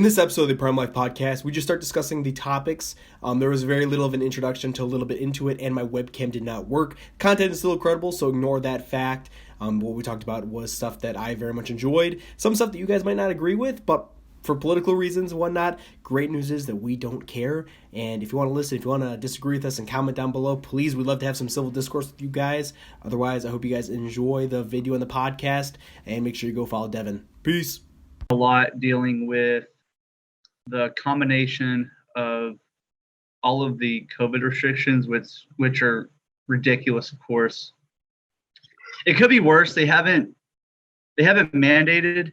In this episode of the Primllife podcast, we just start discussing the topics. There was very little of an introduction to a little bit into it, and my webcam did not work. Content is still incredible, so ignore that fact. What we talked about was stuff that I very much enjoyed. Some stuff that you guys might not agree with, but for political reasons and whatnot, great news is that we don't care. And if you want to listen, if you want to disagree with us and comment down below, please, we'd love to have some civil discourse with you guys. Otherwise, I hope you guys enjoy the video and the podcast, and make sure you go follow Devin. Peace. A lot dealing with the combination of all of the COVID restrictions, which are ridiculous, of course. It could be worse. They haven't mandated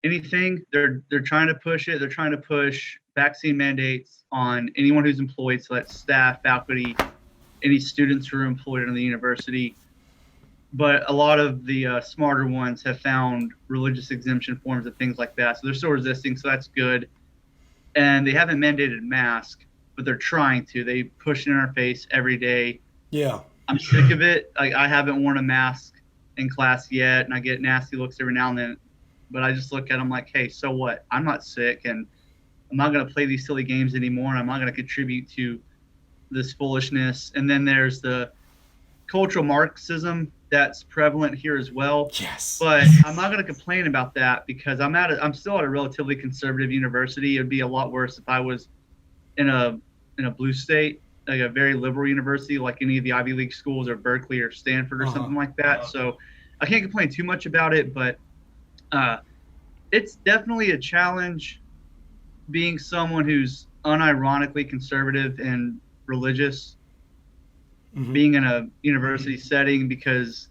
anything. They're trying to push it. They're trying to push vaccine mandates on anyone who's employed, so that's staff, faculty, any students who are employed in the university. But a lot of the smarter ones have found religious exemption forms and things like that. So they're still resisting, so that's good. And they haven't mandated masks, but they're trying to. They push it in our face every day. Yeah. I'm sick of it. Like, I haven't worn a mask in class yet, and I get nasty looks every now and then. But I just look at them like, hey, so what? I'm not sick, and I'm not going to play these silly games anymore, and I'm not going to contribute to this foolishness. And then there's the cultural Marxism that's prevalent here as well. Yes. But I'm not going to complain about that because I'm still at a relatively conservative university. It'd be a lot worse if I was in a blue state, like a very liberal university, like any of the Ivy League schools or Berkeley or Stanford or something like that. So I can't complain too much about it, but it's definitely a challenge being someone who's unironically conservative and religious. Mm-hmm. Being in a university setting, because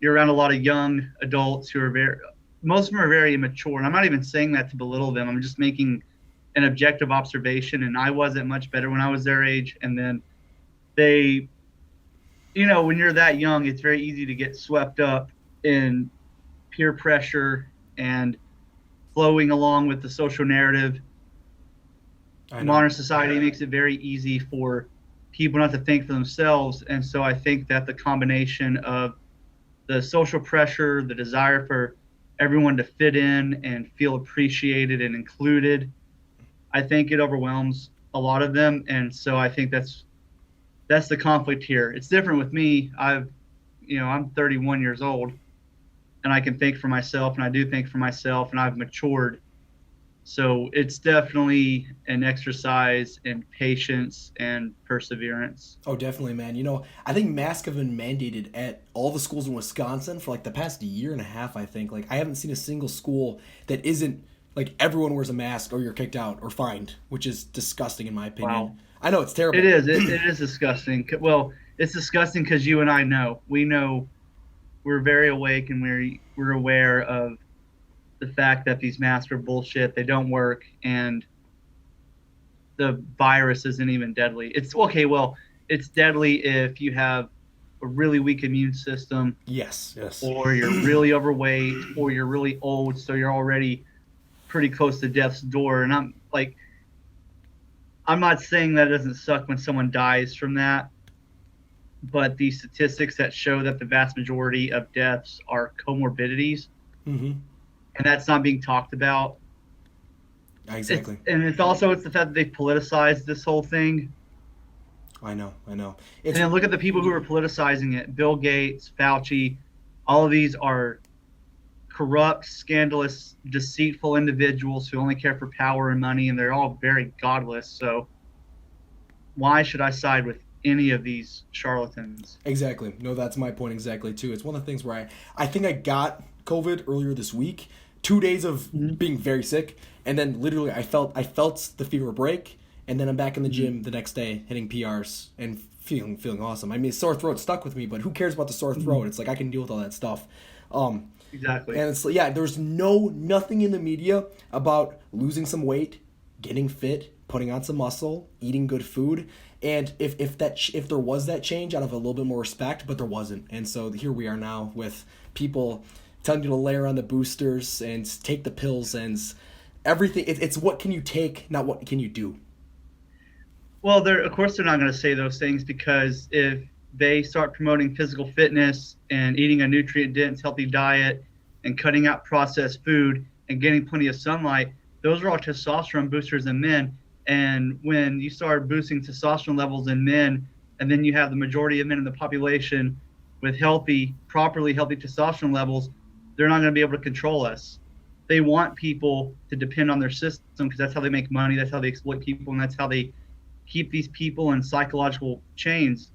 you're around a lot of young adults who are most of them are very immature. And I'm not even saying that to belittle them. I'm just making an objective observation. And I wasn't much better when I was their age. And then they, when you're that young, it's very easy to get swept up in peer pressure and flowing along with the social narrative. Modern society makes it very easy for people not to think for themselves. And so I think that the combination of the social pressure, the desire for everyone to fit in and feel appreciated and included, I think it overwhelms a lot of them. And so I think that's the conflict here. It's different with me. I'm 31 years old, and I can think for myself, and I do think for myself, and I've matured. So it's definitely an exercise in patience and perseverance. Oh, definitely, man. I think masks have been mandated at all the schools in Wisconsin for like the past year and a half, I think. Like, I haven't seen a single school that isn't like everyone wears a mask or you're kicked out or fined, which is disgusting in my opinion. Wow. I know, it's terrible. It is. It is disgusting. Well, it's disgusting because you and I know. We know, we're very awake, and we're aware of the fact that these masks are bullshit. They don't work, and the virus isn't even deadly. It's okay. Well, it's deadly if you have a really weak immune system. Yes. Or you're really overweight, or you're really old, so you're already pretty close to death's door. And I'm not saying that it doesn't suck when someone dies from that, but the statistics that show that the vast majority of deaths are comorbidities. Mm-hmm. And that's not being talked about. Exactly. It's the fact that they politicized this whole thing. I know. And then look at the people who are politicizing it. Bill Gates, Fauci, all of these are corrupt, scandalous, deceitful individuals who only care for power and money, and they're all very godless. So why should I side with any of these charlatans? Exactly. No, that's my point exactly, too. It's one of the things where I think I got COVID earlier this week, 2 days of being very sick, and then literally I felt the fever break, and then I'm back in the gym the next day hitting PRs and feeling awesome. I mean, sore throat stuck with me, but who cares about the sore throat? It's like I can deal with all that stuff. Exactly. And it's there's nothing in the media about losing some weight, getting fit, putting on some muscle, eating good food. And if there was that change, I'd have a little bit more respect, but there wasn't. And so here we are now with people telling you to layer on the boosters and take the pills and everything. It's what can you take, not what can you do. Well, of course they're not going to say those things, because if they start promoting physical fitness and eating a nutrient-dense, healthy diet and cutting out processed food and getting plenty of sunlight, those are all testosterone boosters in men. And when you start boosting testosterone levels in men, and then you have the majority of men in the population with properly healthy testosterone levels, they're not going to be able to control us. They want people to depend on their system because that's how they make money, that's how they exploit people, and that's how they keep these people in psychological chains.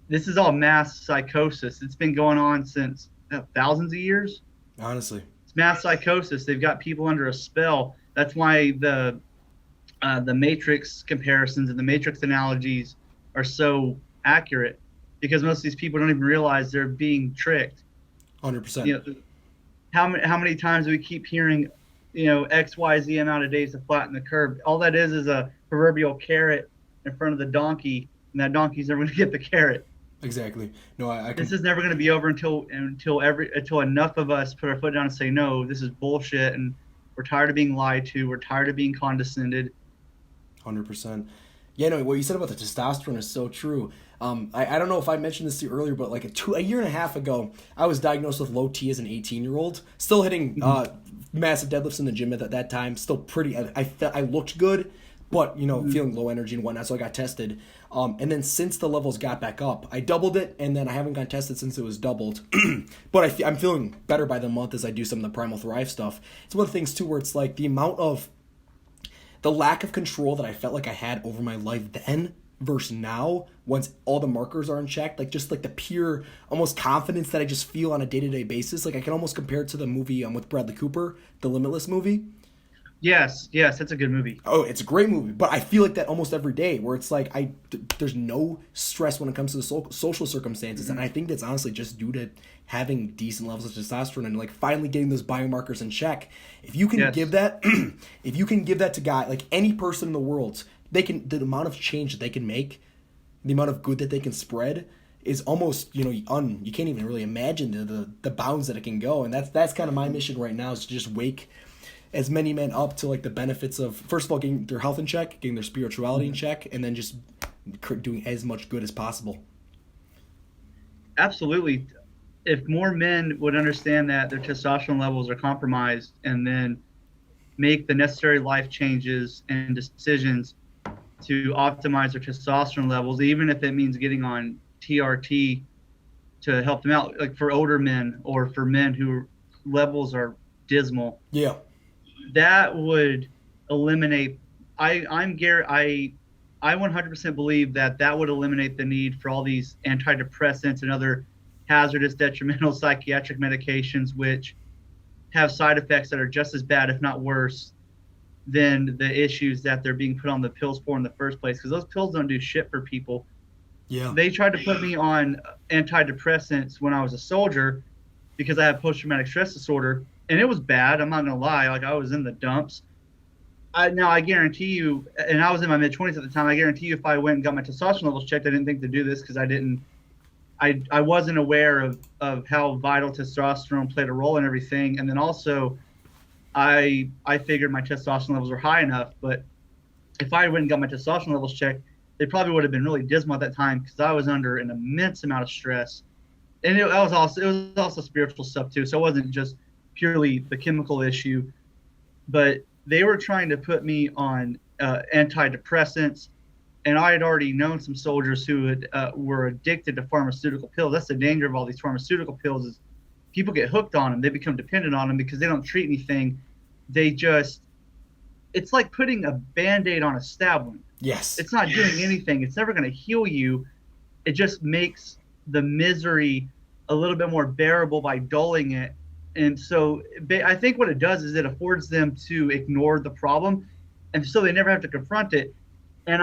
This is all mass psychosis. It's been going on since thousands of years. Honestly. It's mass psychosis. They've got people under a spell. That's why the Matrix comparisons and the Matrix analogies are so accurate, because most of these people don't even realize they're being tricked. 100%. You know, how many times do we keep hearing, X, Y, Z amount of days to flatten the curve? All that is a proverbial carrot in front of the donkey, and that donkey's never going to get the carrot. Exactly. No, I This is never going to be over until enough of us put our foot down and say, no, this is bullshit, and we're tired of being lied to. We're tired of being condescended. 100%. Yeah, no, what you said about the testosterone is so true. I don't know if I mentioned this to you earlier, but like a year and a half ago, I was diagnosed with low T as an 18-year-old. Still hitting massive deadlifts in the gym at that time. Still pretty. I looked good, but feeling low energy and whatnot. So I got tested. And then since the levels got back up, I doubled it, and then I haven't gotten tested since it was doubled. But I'm feeling better by the month as I do some of the Primal Thrive stuff. It's one of the things too where it's like the lack of control that I felt like I had over my life then versus now, once all the markers are in check, like just like the pure almost confidence that I just feel on a day-to-day basis. Like I can almost compare it to the movie with Bradley Cooper, the Limitless movie. Yes, that's a good movie. Oh, it's a great movie, but I feel like that almost every day, where it's like there's no stress when it comes to the social circumstances, and I think that's honestly just due to having decent levels of testosterone and like finally getting those biomarkers in check. If you can give that, if you can give that to guy, like any person in the world, the amount of change that they can make, the amount of good that they can spread is almost you can't even really imagine the bounds that it can go, and that's kind of my mission right now, is to just wake as many men up to like the benefits of, first of all, getting their health in check, getting their spirituality in check, and then just doing as much good as possible. Absolutely. If more men would understand that their testosterone levels are compromised, and then make the necessary life changes and decisions to optimize their testosterone levels, even if it means getting on TRT to help them out, like for older men or for men who levels are dismal. Yeah. That would eliminate. I 100% believe that would eliminate the need for all these antidepressants and other hazardous, detrimental psychiatric medications, which have side effects that are just as bad, if not worse, than the issues that they're being put on the pills for in the first place. Because those pills don't do shit for people. Yeah. They tried to put me on antidepressants when I was a soldier because I have post-traumatic stress disorder. And it was bad. I'm not going to lie. Like, I was in the dumps. I guarantee you, and I was in my mid-20s at the time, I guarantee you if I went and got my testosterone levels checked, I didn't think to do this because I wasn't aware of how vital testosterone played a role in everything. And then also, I figured my testosterone levels were high enough. But if I went and got my testosterone levels checked, they probably would have been really dismal at that time because I was under an immense amount of stress. And it was also spiritual stuff too. So it wasn't just purely the chemical issue, but they were trying to put me on antidepressants, and I had already known some soldiers who were addicted to pharmaceutical pills. That's the danger of all these pharmaceutical pills, is people get hooked on them. They become dependent on them because they don't treat anything. It's like putting a Band-Aid on a stab wound. Yes. It's not doing anything. It's never going to heal you. It just makes the misery a little bit more bearable by dulling it. And so I think what it does is it affords them to ignore the problem, and so they never have to confront it. And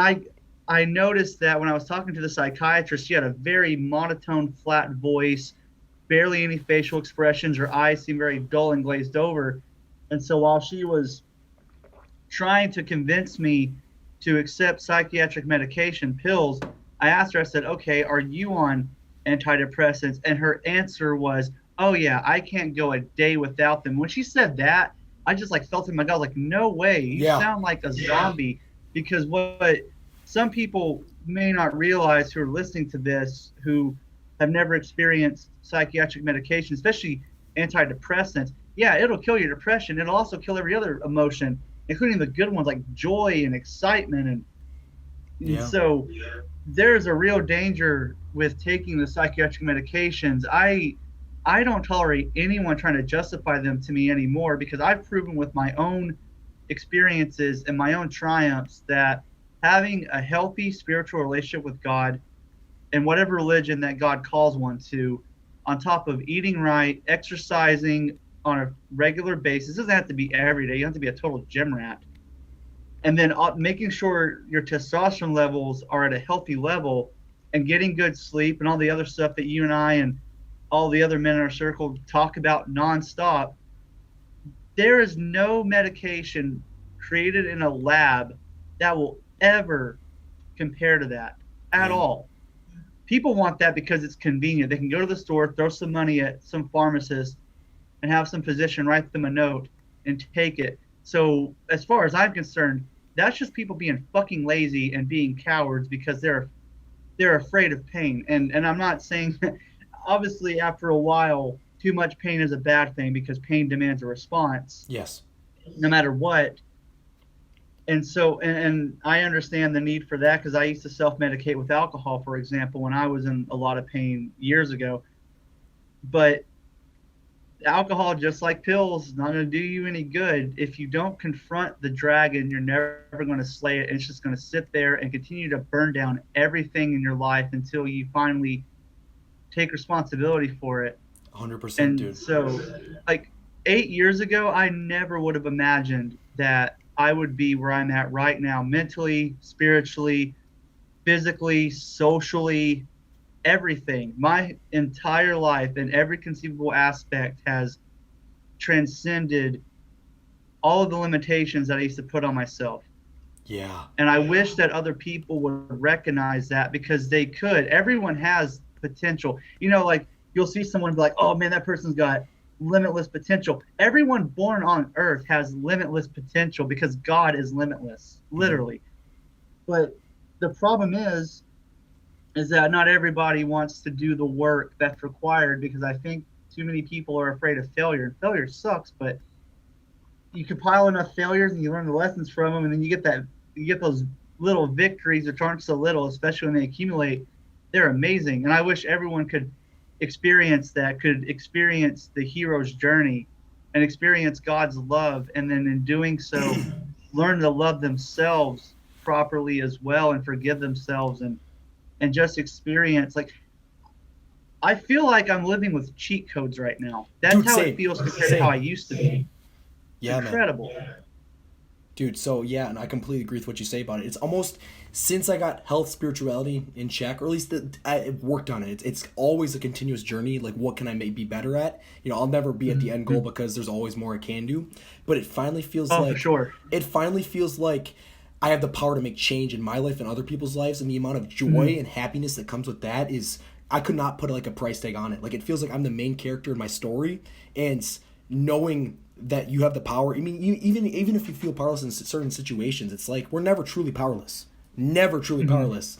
I noticed that when I was talking to the psychiatrist, she had a very monotone, flat voice, barely any facial expressions. Her eyes seemed very dull and glazed over. And so while she was trying to convince me to accept psychiatric medication, pills, I asked her, I said, okay, are you on antidepressants? And her answer was, oh yeah, I can't go a day without them. When she said that, I just like felt in my gut, like, no way, you sound like a zombie. Because what some people may not realize who are listening to this, who have never experienced psychiatric medication, especially antidepressants, yeah, it'll kill your depression. It'll also kill every other emotion. including the good ones like joy and excitement. And Yeah. so there's a real danger with taking the psychiatric medications. I don't tolerate anyone trying to justify them to me anymore, because I've proven with my own experiences and my own triumphs that having a healthy spiritual relationship with God and whatever religion that God calls one to, on top of eating right, exercising on a regular basis, it doesn't have to be every day. You don't have to be a total gym rat. And then making sure your testosterone levels are at a healthy level, and getting good sleep and all the other stuff that you and I and all the other men in our circle talk about nonstop. There is no medication created in a lab that will ever compare to that at Yeah. all. People want that because it's convenient. They can go to the store, throw some money at some pharmacist, and have some physician write them a note and take it. So as far as I'm concerned, that's just people being fucking lazy and being cowards because they're afraid of pain. And I'm not saying obviously after a while too much pain is a bad thing, because pain demands a response Yes. no matter what. And so and I understand the need for that, because I used to self-medicate with alcohol, for example, when I was in a lot of pain years ago. But alcohol, just like pills, is not going to do you any good. If you don't confront the dragon, you're never going to slay it, and it's just going to sit there and continue to burn down everything in your life until you finally take responsibility for it. 100%, And dude. so, like 8 years ago, I never would have imagined that I would be where I'm at right now, mentally, spiritually, physically, socially, everything. My entire life in every conceivable aspect has transcended all of the limitations that I used to put on myself. Yeah. And I wish that other people would recognize that, because they could. Everyone has potential. Like you'll see someone be like, oh man, that person's got limitless potential. Everyone born on earth has limitless potential, because God is limitless, literally. But the problem is that not everybody wants to do the work that's required, because I think too many people are afraid of failure. And failure sucks, but you compile enough failures and you learn the lessons from them, and then you get those little victories, which aren't so little, especially when they accumulate. They're amazing. And I wish everyone could experience that, could experience the hero's journey and experience God's love, and then in doing so learn to love themselves properly as well, and forgive themselves, and just experience, like, I feel like I'm living with cheat codes right now. That's Dude, how same. it feels compared Same. to how I used to be. Yeah, Incredible. man. Dude, so yeah, and I completely agree with what you say about it. It's almost, since I got health, spirituality in check, or at least I worked on it. It's always a continuous journey. Like, what can I be better at? I'll never be at the end goal, because there's always more I can do. But it finally feels Oh, like, for sure. it finally feels like I have the power to make change in my life and other people's lives, and the amount of joy and happiness that comes with that is, I could not put like a price tag on it. Like, it feels like I'm the main character in my story, and knowing that you have the power. I mean, even if you feel powerless in certain situations, it's like we're never truly powerless. Never truly powerless.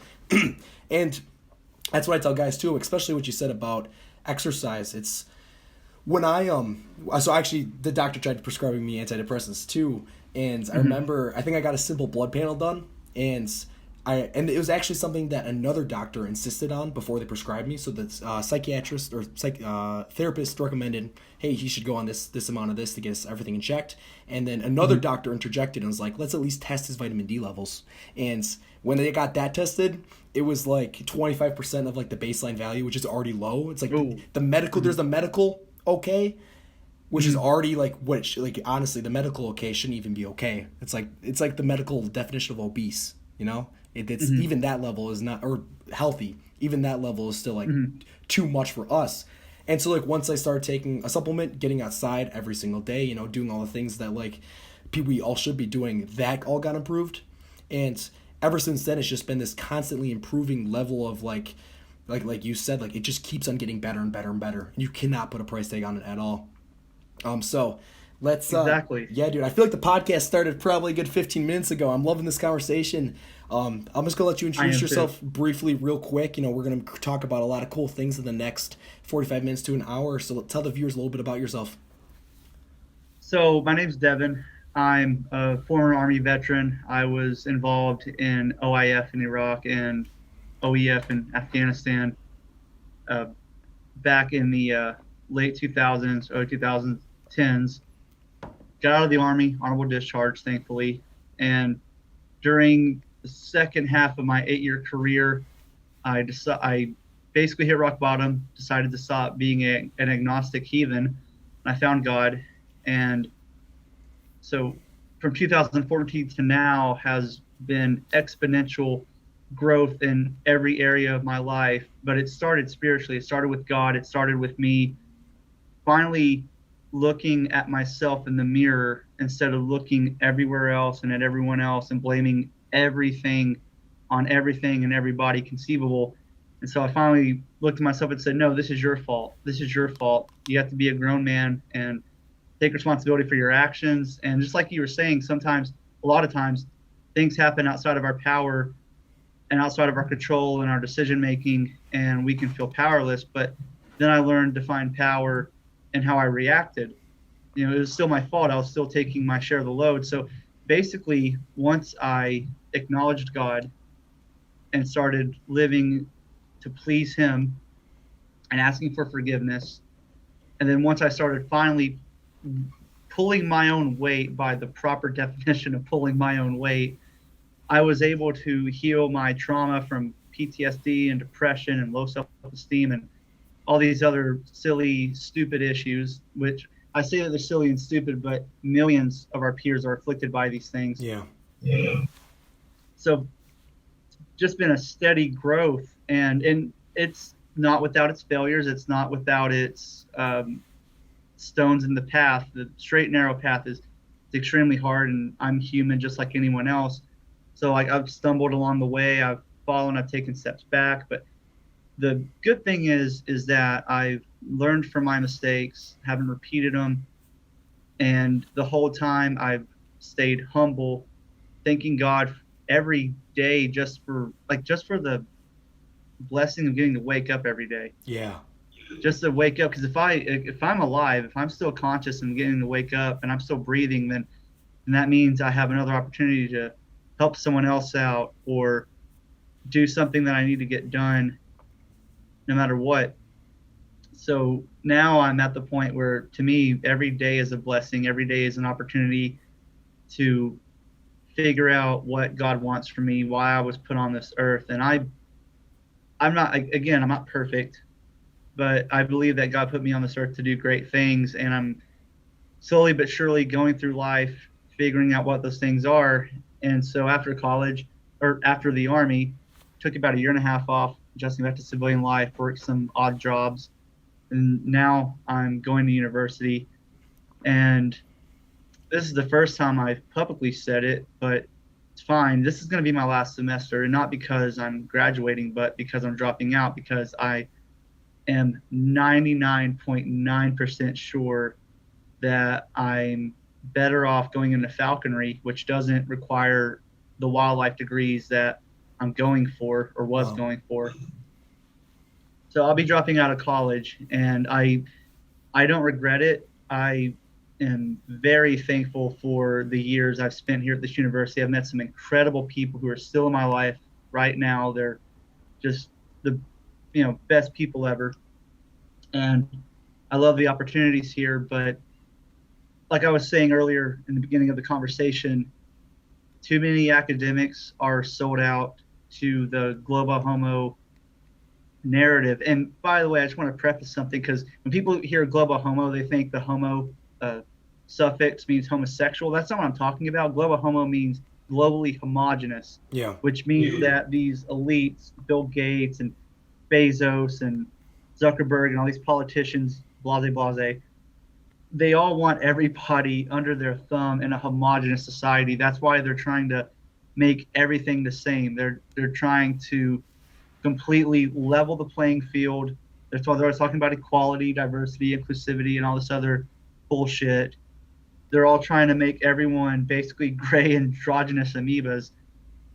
And that's what I tell guys too, especially what you said about exercise. It's when so actually the doctor tried prescribing me antidepressants too, and I remember, I think I got a simple blood panel done, and it was actually something that another doctor insisted on before they prescribed me. So the psychiatrist or therapist recommended, hey, he should go on this amount of this to get us everything in checked. And then another doctor interjected and was like, let's at least test his vitamin D levels. And when they got that tested, it was like 25% of like the baseline value, which is already low. It's like the medical, there's the medical okay, which is already like like honestly, the medical okay shouldn't even be okay. It's like the medical definition of obese, It's even that level is not, or healthy, even that level is still like too much for us. And so like once I started taking a supplement, getting outside every single day, doing all the things that like we all should be doing, that all got improved. And ever since then, it's just been this constantly improving level of like you said, like it just keeps on getting better and better and better. You cannot put a price tag on it at all. So let's Exactly. Yeah, dude, I feel like the podcast started probably a good 15 minutes ago. I'm loving this conversation. I'm just gonna let you introduce yourself briefly, real quick. We're gonna talk about a lot of cool things in the next 45 minutes to an hour. So tell the viewers a little bit about yourself. So my name's Devin. I'm a former Army veteran. I was involved in OIF in Iraq and OEF in Afghanistan uh, back in the late 2000s, early 2010s. Got out of the Army, honorable discharge, thankfully. And during the second half of my 8-year career, I basically hit rock bottom, decided to stop being an agnostic heathen. And I found God. And so from 2014 to now has been exponential growth in every area of my life. But it started spiritually. It started with God. It started with me finally looking at myself in the mirror instead of looking everywhere else and at everyone else and blaming everything and everybody conceivable. And so I finally looked at myself and said, no, this is your fault. This is your fault. You have to be a grown man and take responsibility for your actions. And just like you were saying, sometimes, a lot of times, things happen outside of our power and outside of our control and our decision making, and we can feel powerless. But then I learned to find power in how I reacted. You know, it was still my fault. I was still taking my share of the load. So basically, once I acknowledged God and started living to please Him and asking for forgiveness, and then once I started finally pulling my own weight by the proper definition of pulling my own weight, I was able to heal my trauma from PTSD and depression and low self-esteem and all these other silly, stupid issues, which I say that they're silly and stupid, but millions of our peers are afflicted by these things. Yeah. So just been a steady growth, and it's not without its failures. It's not without its stones in the path. The straight and narrow path is extremely hard, and I'm human just like anyone else. So like I've stumbled along the way, I've fallen, I've taken steps back, but the good thing is that I've learned from my mistakes, haven't repeated them, and the whole time I've stayed humble, thanking God every day just for the blessing of getting to wake up every day. Yeah. Just to wake up, because if I'm alive, if I'm still conscious and getting to wake up and I'm still breathing, then that means I have another opportunity to help someone else out or do something that I need to get done no matter what. So now I'm at the point where, to me, every day is a blessing. Every day is an opportunity to figure out what God wants for me, why I was put on this earth. And I'm not perfect, but I believe that God put me on this earth to do great things. And I'm slowly but surely going through life, figuring out what those things are. And so after college, or after the Army, took about 1.5 years off, adjusting back to civilian life, worked some odd jobs, and now I'm going to university. And this is the first time I've publicly said it, but it's fine. This is going to be my last semester, and not because I'm graduating, but because I'm dropping out, because I am 99.9% sure that I'm better off going into falconry, which doesn't require the wildlife degrees that I'm going for or was going for. So I'll be dropping out of college, and I don't regret it. I am very thankful for the years I've spent here at this university. I've met some incredible people who are still in my life right now. They're just the best people ever. And I love the opportunities here, but like I was saying earlier in the beginning of the conversation, too many academics are sold out to the global homo narrative. And by the way, I just want to preface something, because when people hear global homo, they think the homo suffix means homosexual. That's not what I'm talking about. Global homo means globally homogenous, which means that these elites, Bill Gates and Bezos and Zuckerberg and all these politicians, blase, they all want everybody under their thumb in a homogenous society. That's why they're trying to make everything the same. They're trying to completely level the playing field. They're always talking about equality, diversity, inclusivity, and all this other bullshit. They're all trying to make everyone basically gray androgynous amoebas.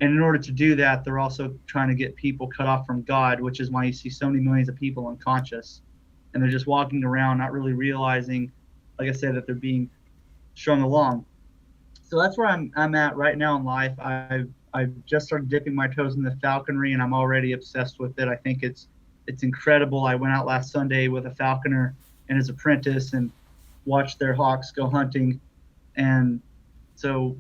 And in order to do that, they're also trying to get people cut off from God, which is why you see so many millions of people unconscious. And they're just walking around not really realizing, like I said, that they're being strung along. So that's where I'm at right now in life. I've just started dipping my toes in the falconry, and I'm already obsessed with it. I think it's incredible. I went out last Sunday with a falconer and his apprentice and watched their hawks go hunting, and so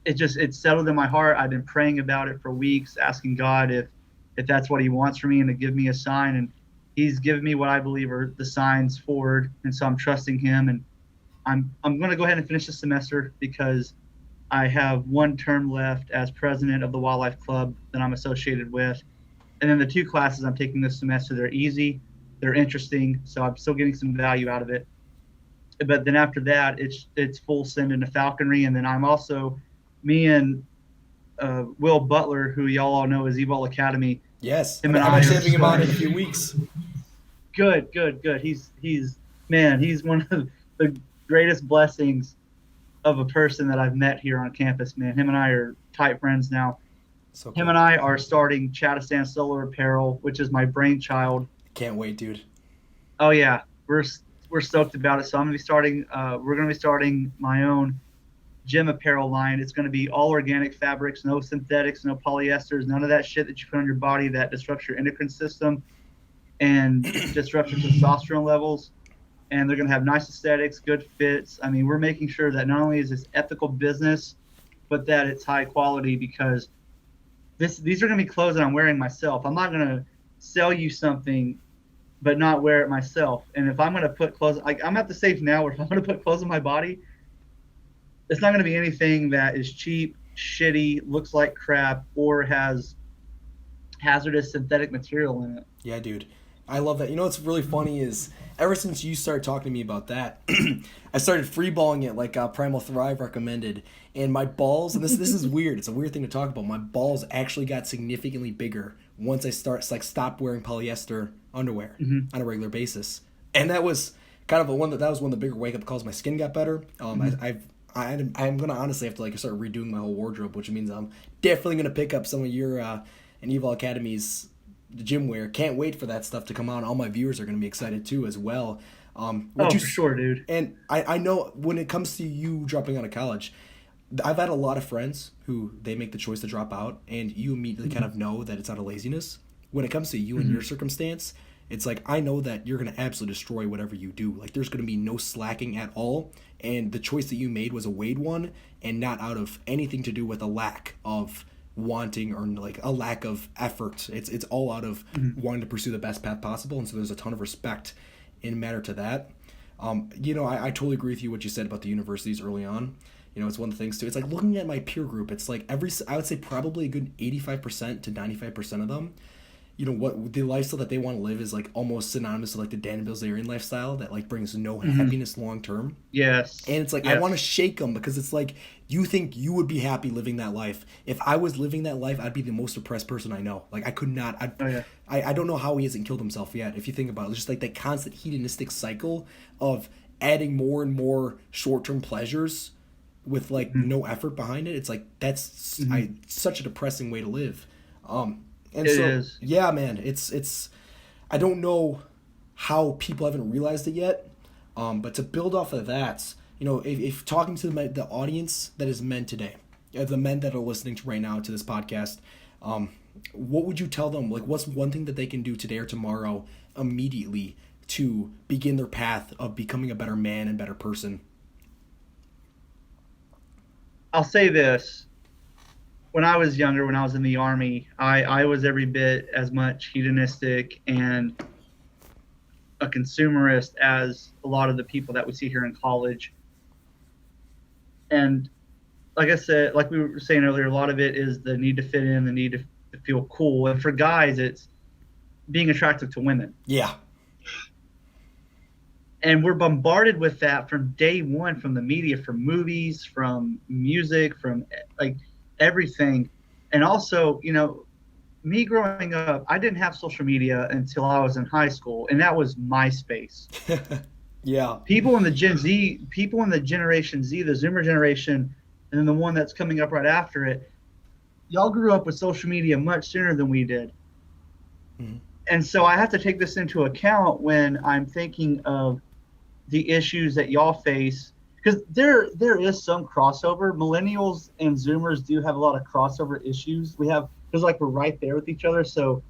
it settled in my heart. I've been praying about it for weeks, asking God if that's what He wants for me and to give me a sign. And He's given me what I believe are the signs forward, and so I'm trusting Him. And I'm going to go ahead and finish the semester because I have one term left as president of the wildlife club that I'm associated with. And then the 2 classes I'm taking this semester, they're easy, they're interesting, so I'm still getting some value out of it. But then after that, it's full send into falconry. And then I'm also, me and Will Butler, who y'all all know as Evil Academy. Yes, Him I'm and I actually are having him on in a starting- few weeks. Good. He's one of the greatest blessings of a person that I've met here on campus, man. Him and I are tight friends now. So cool. Him and I are starting Chattistan Solar Apparel, which is my brainchild. Can't wait, dude. Oh yeah, we're stoked about it. So I'm gonna be starting. We're gonna be starting my own gym apparel line. It's gonna be all organic fabrics, no synthetics, no polyesters, none of that shit that you put on your body that disrupts your endocrine system and disrupts your testosterone levels. And they're gonna have nice aesthetics, good fits. I mean, we're making sure that not only is this ethical business, but that it's high quality, because these are gonna be clothes that I'm wearing myself. I'm not gonna sell you something but not wear it myself. And if I'm going to put clothes, like I'm at the stage now where if I'm going to put clothes on my body, it's not going to be anything that is cheap, shitty, looks like crap, or has hazardous synthetic material in it. Yeah, dude. I love that. You know what's really funny is ever since you started talking to me about that, I started freeballing it like Primal Thrive recommended. And my balls, and this is weird. It's a weird thing to talk about. My balls actually got significantly bigger once I stopped wearing polyester underwear on a regular basis. And that was kind of one of the bigger wake up calls. My skin got better. I'm gonna honestly have to start redoing my whole wardrobe, which means I'm definitely gonna pick up some of your and Evil Academy's gym wear. Can't wait for that stuff to come out. All my viewers are gonna be excited too as well. For sure, dude. And I know when it comes to you dropping out of college, I've had a lot of friends who they make the choice to drop out, and you immediately kind of know that it's out of laziness. When it comes to you and your circumstance, it's like, I know that you're going to absolutely destroy whatever you do. Like, there's going to be no slacking at all, and the choice that you made was a weighed one, and not out of anything to do with a lack of wanting or a lack of effort. It's all out of wanting to pursue the best path possible, and so there's a ton of respect in matter to that. I totally agree with you what you said about the universities early on. It's one of the things too. It's like looking at my peer group. It's like I would say probably a good 85% to 95% of them, what the lifestyle that they want to live is almost synonymous with the Dan Bilzerian lifestyle that brings no happiness long term. Yes. And it's I want to shake them, because it's you think you would be happy living that life. If I was living that life, I'd be the most depressed person I know. I could not. I don't know how he hasn't killed himself yet. If you think about it, it's just that constant hedonistic cycle of adding more and more short term pleasures with no effort behind it. It's that's such a depressing way to live. And it so, is. Yeah, man, it's I don't know how people haven't realized it yet, but to build off of that, if talking to the audience that is men today, the men that are listening to right now to this podcast, what would you tell them? What's one thing that they can do today or tomorrow immediately to begin their path of becoming a better man and better person? I'll say this. When I was younger, when I was in the Army, I was every bit as much hedonistic and a consumerist as a lot of the people that we see here in college. And like I said, like we were saying earlier, a lot of it is the need to fit in, the need to feel cool. And for guys, it's being attractive to women. Yeah. And we're bombarded with that from day one, from the media, from movies, from music, from everything. And also, me growing up, I didn't have social media until I was in high school, and that was MySpace. Yeah. People in the Generation Z, the Zoomer generation, and then the one that's coming up right after it, y'all grew up with social media much sooner than we did. Mm-hmm. And so I have to take this into account when I'm thinking of the issues that y'all face because there is some crossover. Millennials and Zoomers do have a lot of crossover issues. Because like we're right there with each other, so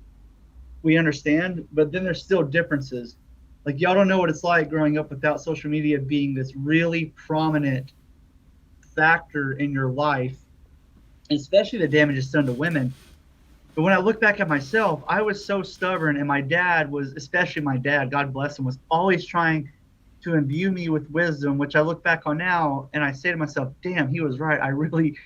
we understand. But then there's still differences. Like y'all don't know what it's like growing up without social media being this really prominent factor in your life, especially the damage it's done to women. But when I look back at myself, I was so stubborn, and my dad was, especially my dad, God bless him, was always trying to imbue me with wisdom, which I look back on now and I say to myself, damn, he was right. I really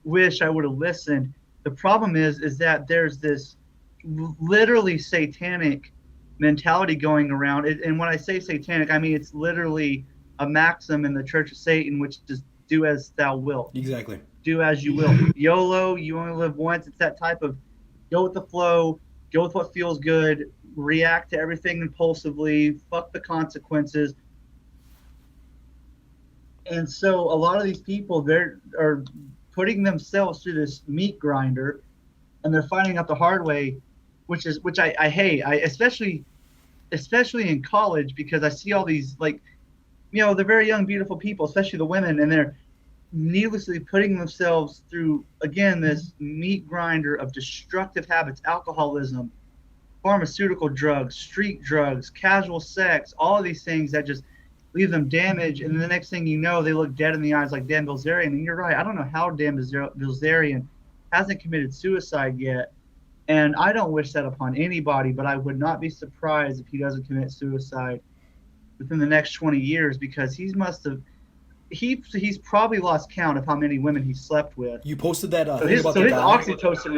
wish I would have listened. The problem is that there's this literally satanic mentality going around. And when I say satanic, I mean it's literally a maxim in the Church of Satan, which is do as thou wilt. Exactly. Do as you will. YOLO, you only live once. It's that type of go with the flow, go with what feels good, react to everything impulsively, fuck the consequences. And so a lot of these people, are putting themselves through this meat grinder, and they're finding out the hard way, which I hate. I especially in college, because I see all these, like, they're very young, beautiful people, especially the women, and they're needlessly putting themselves through, again, this meat grinder of destructive habits, alcoholism, pharmaceutical drugs, street drugs, casual sex, all of these things that just leave them damaged. And the next thing you know, they look dead in the eyes like Dan Bilzerian. And you're right. I don't know how Dan Bilzerian hasn't committed suicide yet. And I don't wish that upon anybody, but I would not be surprised if he doesn't commit suicide within the next 20 years, because he's probably lost count of how many women he slept with. You posted that his oxytocin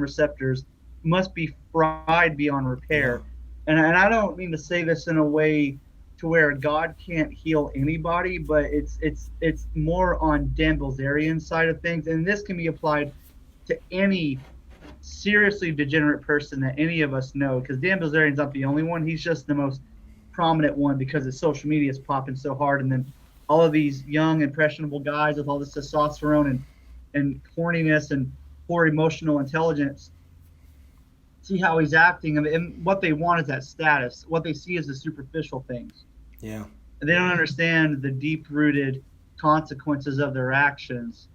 receptors must be fried beyond repair. Yeah. And I don't mean to say this in a way to where God can't heal anybody, but it's more on Dan Bilzerian's side of things, and this can be applied to any seriously degenerate person that any of us know, because Dan Bilzerian's not the only one. He's just the most prominent one because his social media is popping so hard, and then all of these young impressionable guys with all this testosterone and horniness and poor emotional intelligence see how he's acting, and what they want is that status. What they see is the superficial things. Yeah. And they don't understand the deep-rooted consequences of their actions.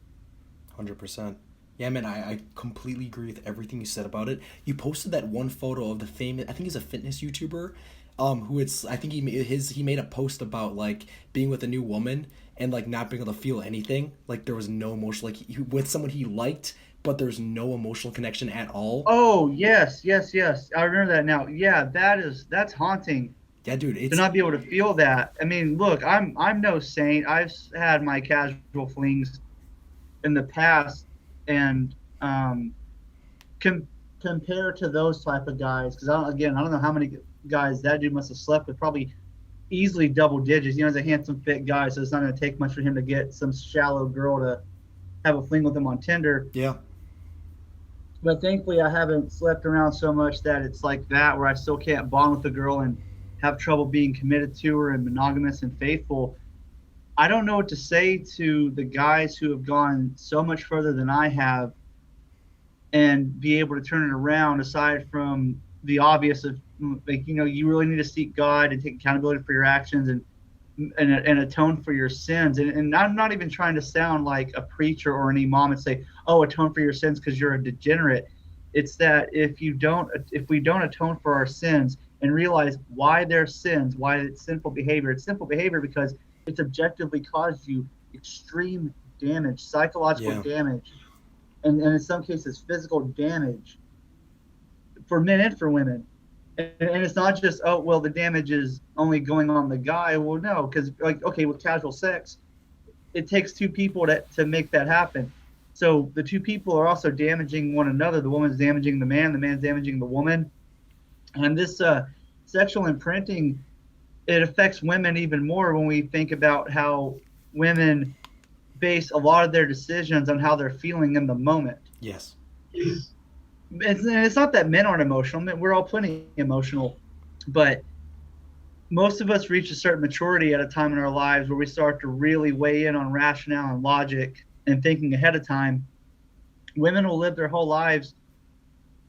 100%. Yeah, man, I completely agree with everything you said about it. You posted that one photo of the famous, I think he's a fitness YouTuber, he made a post about, like, being with a new woman and, like, not being able to feel anything. Like, there was no emotion, like, with someone he liked, but there's no emotional connection at all. Oh, yes. I remember that now. Yeah, that's haunting. Yeah, dude, to not be able to feel that. I mean, look, I'm no saint. I've had my casual flings in the past, and compared to those type of guys, because I don't know how many guys that dude must have slept with, probably easily double digits. He's a handsome, fit guy, so it's not going to take much for him to get some shallow girl to have a fling with him on Tinder. Yeah. But thankfully, I haven't slept around so much that it's like that, where I still can't bond with the girl and have trouble being committed to her and monogamous and faithful. I don't know what to say to the guys who have gone so much further than I have and be able to turn it around, aside from the obvious of, like, you really need to seek God and take accountability for your actions and atone for your sins. And I'm not even trying to sound like a preacher or an imam and say, oh, atone for your sins because you're a degenerate. It's that if we don't atone for our sins and realize why they're sins, why it's sinful behavior because it's objectively caused you extreme damage, psychological damage, and in some cases physical damage for men and for women. And it's not just, oh, well, the damage is only going on the guy. Well, no, because, like, okay, with casual sex, it takes two people to make that happen. So the two people are also damaging one another. The woman's damaging the man's damaging the woman. And this sexual imprinting, it affects women even more when we think about how women base a lot of their decisions on how they're feeling in the moment. Yes. It's not that men aren't emotional. We're all plenty emotional, but most of us reach a certain maturity at a time in our lives where we start to really weigh in on rationale and logic and thinking ahead of time. Women will live their whole lives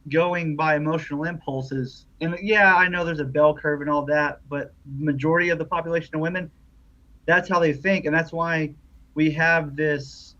going by emotional impulses. And yeah, I know there's a bell curve and all that, but the majority of the population of women, that's how they think, and that's why we have this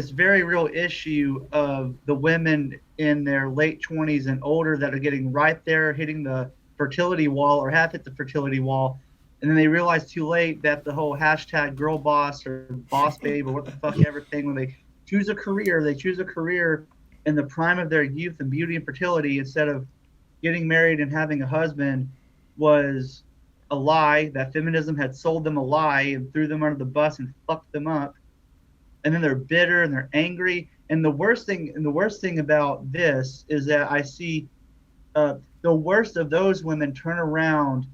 very real issue of the women in their late 20s and older that are getting right there, hitting the fertility wall or have hit the fertility wall. And then they realize too late that the whole hashtag girl boss or boss babe or what the fuck ever thing, when they choose a career, in the prime of their youth and beauty and fertility instead of getting married and having a husband, was a lie. That feminism had sold them a lie and threw them under the bus and fucked them up. And then they're bitter and they're angry. And the worst thing about this is that I see the worst of those women turn around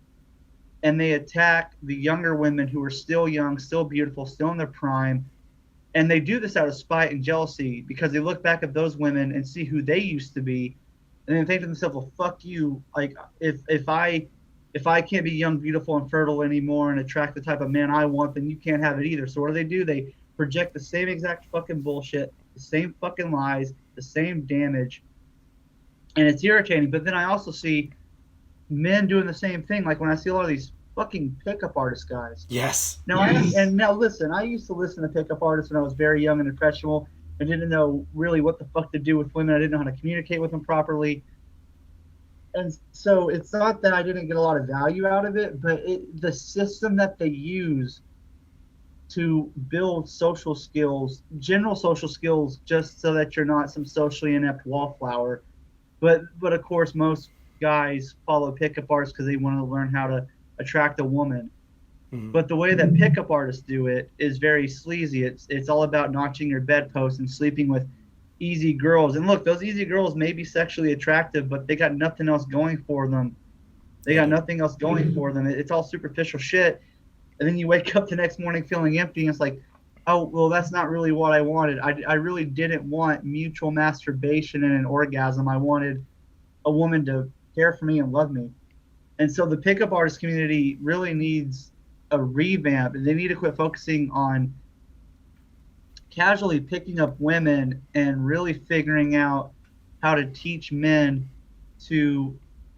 and they attack the younger women who are still young, still beautiful, still in their prime. And they do this out of spite and jealousy because they look back at those women and see who they used to be, and then think to themselves, "Well, fuck you! Like if I can't be young, beautiful, and fertile anymore and attract the type of man I want, then you can't have it either." So what do? They project the same exact fucking bullshit, the same fucking lies, the same damage, and it's irritating. But then I also see men doing the same thing. Like when I see a lot of these fucking pickup artist guys. Yes. Now listen, I used to listen to pickup artists when I was very young and impressionable. I didn't know really what the fuck to do with women. I didn't know how to communicate with them properly. And so it's not that I didn't get a lot of value out of it, but the system that they use to build social skills, general social skills, just so that you're not some socially inept wallflower. But of course, most guys follow pickup artists because they want to learn how to attract a woman. Mm-hmm. But the way that pickup artists do it is very sleazy. It's all about notching your bedpost and sleeping with easy girls. And look, those easy girls may be sexually attractive, but they got nothing else going for them. It's all superficial shit. And then you wake up the next morning feeling empty, and it's like, oh, well, that's not really what I wanted. I really didn't want mutual masturbation and an orgasm. I wanted a woman to care for me and love me. And so the pickup artist community really needs a revamp. They need to quit focusing on casually picking up women and really figuring out how to teach men to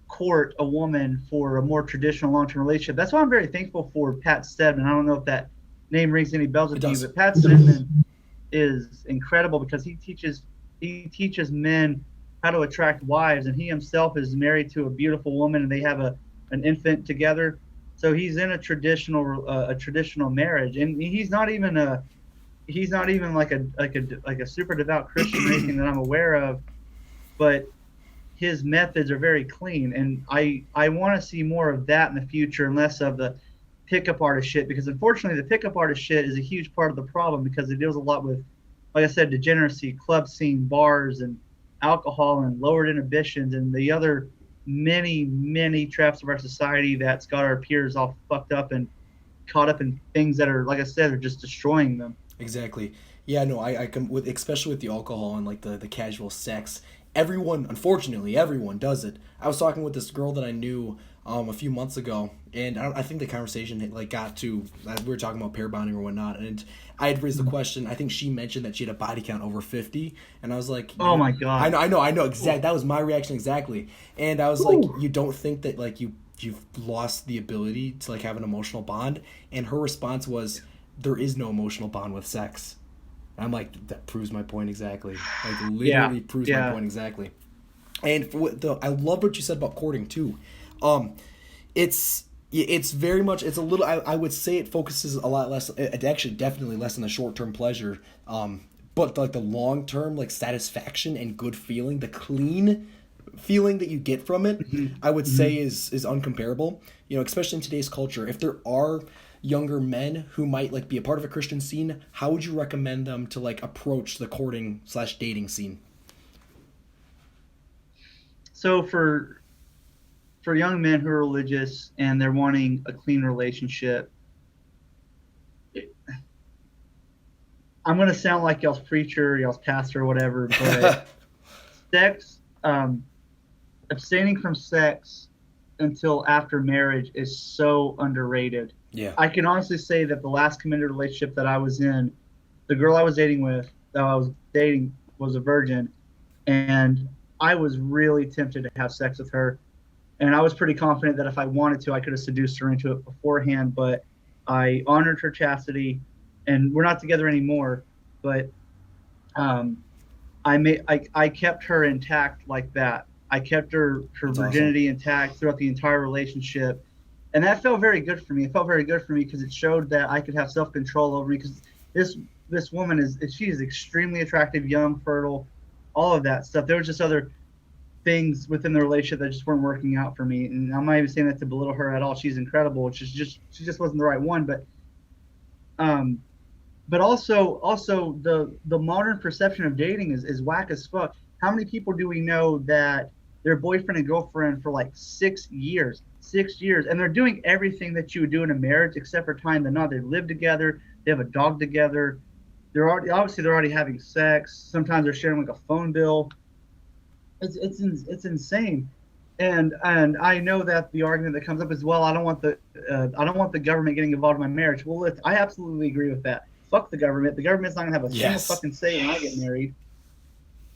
court a woman for a more traditional long-term relationship. That's why I'm very thankful for Pat Stedman. I don't know if that name rings any bells with you, but Pat Stedman is incredible because he teaches men how to attract wives, and he himself is married to a beautiful woman, and they have an infant together. So he's in a traditional marriage, and he's not even like a super devout Christian or anything that I'm aware of, but his methods are very clean, and I want to see more of that in the future and less of the pickup artist shit, because unfortunately the pickup artist shit is a huge part of the problem because it deals a lot with, like I said, degeneracy, club scene, bars, and alcohol, and lowered inhibitions, and the other many traps of our society that's got our peers all fucked up and caught up in things that are, like I said, are just destroying them. Exactly. Yeah, no, I come with, especially with the alcohol and like the casual sex. Unfortunately, everyone does it. I was talking with this girl that I knew a few months ago, and I think the conversation got to, we were talking about pair bonding or whatnot, and I had raised the question. I think she mentioned that she had a body count over 50, and I was like, "Oh my god!" I know exactly. That was my reaction exactly, and I was like, "You don't think that like you've lost the ability to like have an emotional bond?" And her response was, "There is no emotional bond with sex." And I'm like, that proves my point exactly. Like literally proves my point exactly. And I love what you said about courting too. It's very much, it's a little, I would say it focuses a lot less, actually definitely less on the short-term pleasure, but like the long-term like satisfaction and good feeling, the clean feeling that you get from it, I would say is uncomparable, especially in today's culture. If there are younger men who might like be a part of a Christian scene, how would you recommend them to like approach the courting/dating scene? So for young men who are religious and they're wanting a clean relationship, I'm going to sound like y'all's preacher, y'all's pastor, or whatever, but abstaining from sex until after marriage is so underrated. Yeah. I can honestly say that the last committed relationship that I was in, the girl I was dating was a virgin, and I was really tempted to have sex with her. And I was pretty confident that if I wanted to, I could have seduced her into it beforehand. But I honored her chastity, and we're not together anymore. But um, I kept her intact like that. I kept her That's awesome. virginity intact throughout the entire relationship, and that felt very good for me. It felt very good for me because it showed that I could have self control over me. Because this woman she is extremely attractive, young, fertile, all of that stuff. There was just other things within the relationship that just weren't working out for me, and I'm not even saying that to belittle her at all. She's incredible. It's just she just wasn't the right one. Um, but also the modern perception of dating is whack as fuck. How many people do we know that they're boyfriend and girlfriend for like 6 years, and they're doing everything that you would do in a marriage except for tying the knot? They live together, they have a dog together, they're already having sex. Sometimes they're sharing like a phone bill. It's insane. And I know that the argument that comes up is, well, I don't want the government getting involved in my marriage. Well, I absolutely agree with that. Fuck the government. The government's not gonna have a single Yes. fucking say when I get married.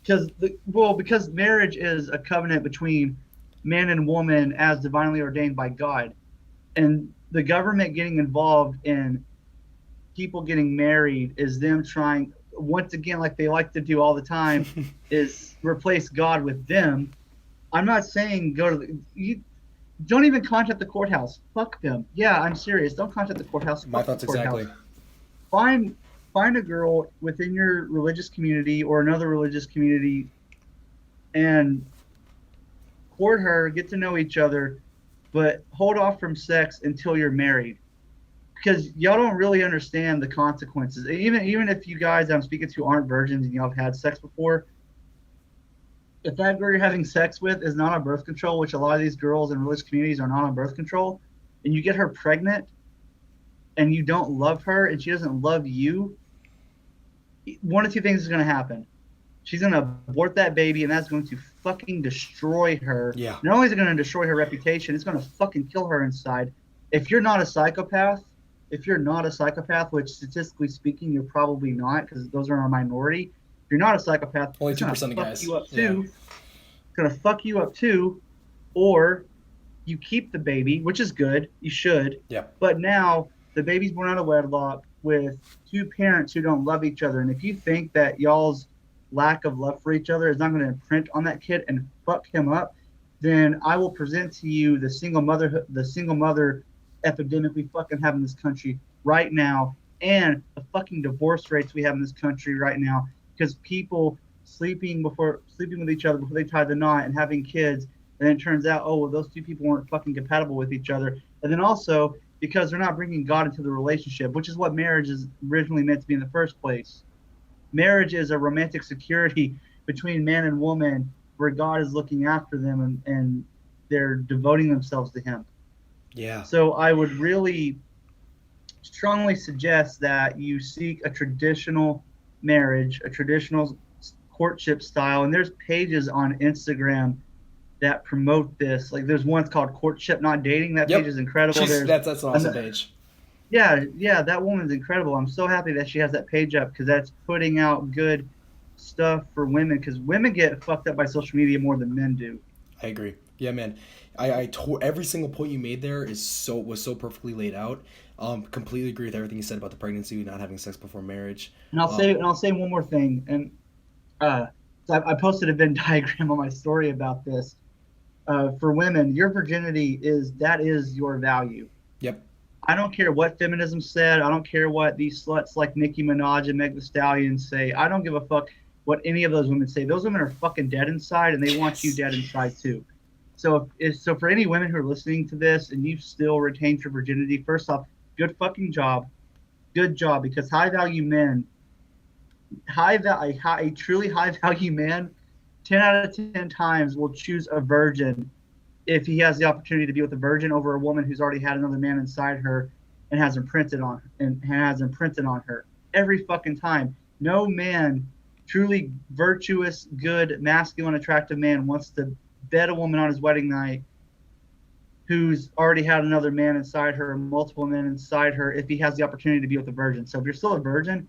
Because marriage is a covenant between man and woman as divinely ordained by God, and the government getting involved in people getting married is them trying, once again, like they like to do all the time, is replace God with them. I'm not saying you don't even contact the courthouse. Fuck them. Yeah, I'm serious. Don't contact the courthouse. My Fuck thoughts the courthouse. exactly. Find find a girl within your religious community or another religious community and court her, get to know each other, but hold off from sex until you're married. Because y'all don't really understand the consequences. Even if you guys I'm speaking to aren't virgins and y'all have had sex before, if that girl you're having sex with is not on birth control, which a lot of these girls in religious communities are not on birth control, and you get her pregnant and you don't love her and she doesn't love you, one of two things is going to happen. She's going to abort that baby, and that's going to fucking destroy her. Yeah. Not only is it going to destroy her reputation, it's going to fucking kill her inside. If you're not a psychopath, which statistically speaking, you're probably not, because those are a minority. If you're not a psychopath, Only it's gonna 2% of fuck guys. you up Yeah. too. It's gonna fuck you up too, or you keep the baby, which is good. You should. Yeah. But now the baby's born out of wedlock with two parents who don't love each other, and if you think that y'all's lack of love for each other is not going to imprint on that kid and fuck him up, then I will present to you the single mother epidemic we fucking have in this country right now, and the fucking divorce rates we have in this country right now, because people sleeping with each other before they tie the knot and having kids, and then it turns out, oh well, those two people weren't fucking compatible with each other. And then also because they're not bringing God into the relationship, which is what marriage is originally meant to be in the first place. Marriage is a romantic security between man and woman where God is looking after them, and they're devoting themselves to him. Yeah. So I would really strongly suggest that you seek a traditional marriage, a traditional courtship style. And there's pages on Instagram that promote this. Like there's one called Courtship Not Dating. That page is incredible. That's an awesome page. Yeah, that woman's incredible. I'm so happy that she has that page up, because that's putting out good stuff for women, because women get fucked up by social media more than men do. I agree. Yeah, man. Every single point you made there was so perfectly laid out. Completely agree with everything you said about the pregnancy, not having sex before marriage. And I'll say one more thing. And so I posted a Venn diagram on my story about this. For women, your virginity is your value. Yep. I don't care what feminism said. I don't care what these sluts like Nicki Minaj and Meg Thee Stallion say. I don't give a fuck what any of those women say. Those women are fucking dead inside, and they want you dead inside too. So for any women who are listening to this and you've still retained your virginity, first off, good fucking job. Good job, because a truly high value man, 10 out of 10 times will choose a virgin if he has the opportunity to be with a virgin over a woman who's already had another man inside her and has imprinted on her every fucking time. No man, truly virtuous, good, masculine, attractive man wants to bed a woman on his wedding night who's already had another man inside her, or multiple men inside her, if he has the opportunity to be with a virgin. So if you're still a virgin,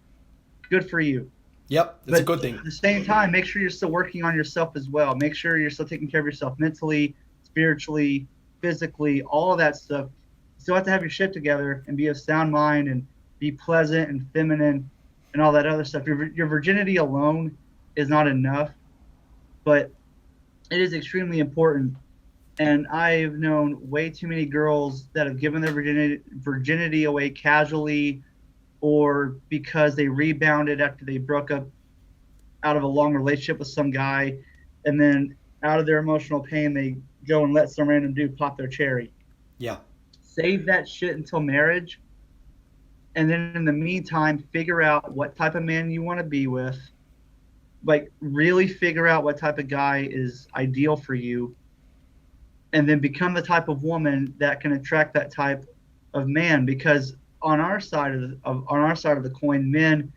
good for you. Yep, that's a good thing. At the same time, make sure you're still working on yourself as well. Make sure you're still taking care of yourself mentally, spiritually, physically, all of that stuff. You still have to have your shit together and be of sound mind and be pleasant and feminine and all that other stuff. Your virginity alone is not enough, but it is extremely important. And I've known way too many girls that have given their virginity away casually or because they rebounded after they broke up out of a long relationship with some guy, and then out of their emotional pain, they go and let some random dude pop their cherry. Yeah. Save that shit until marriage, and then in the meantime, figure out what type of man you want to be with. Like, really figure out what type of guy is ideal for you, and then become the type of woman that can attract that type of man. Because on our side of the coin, men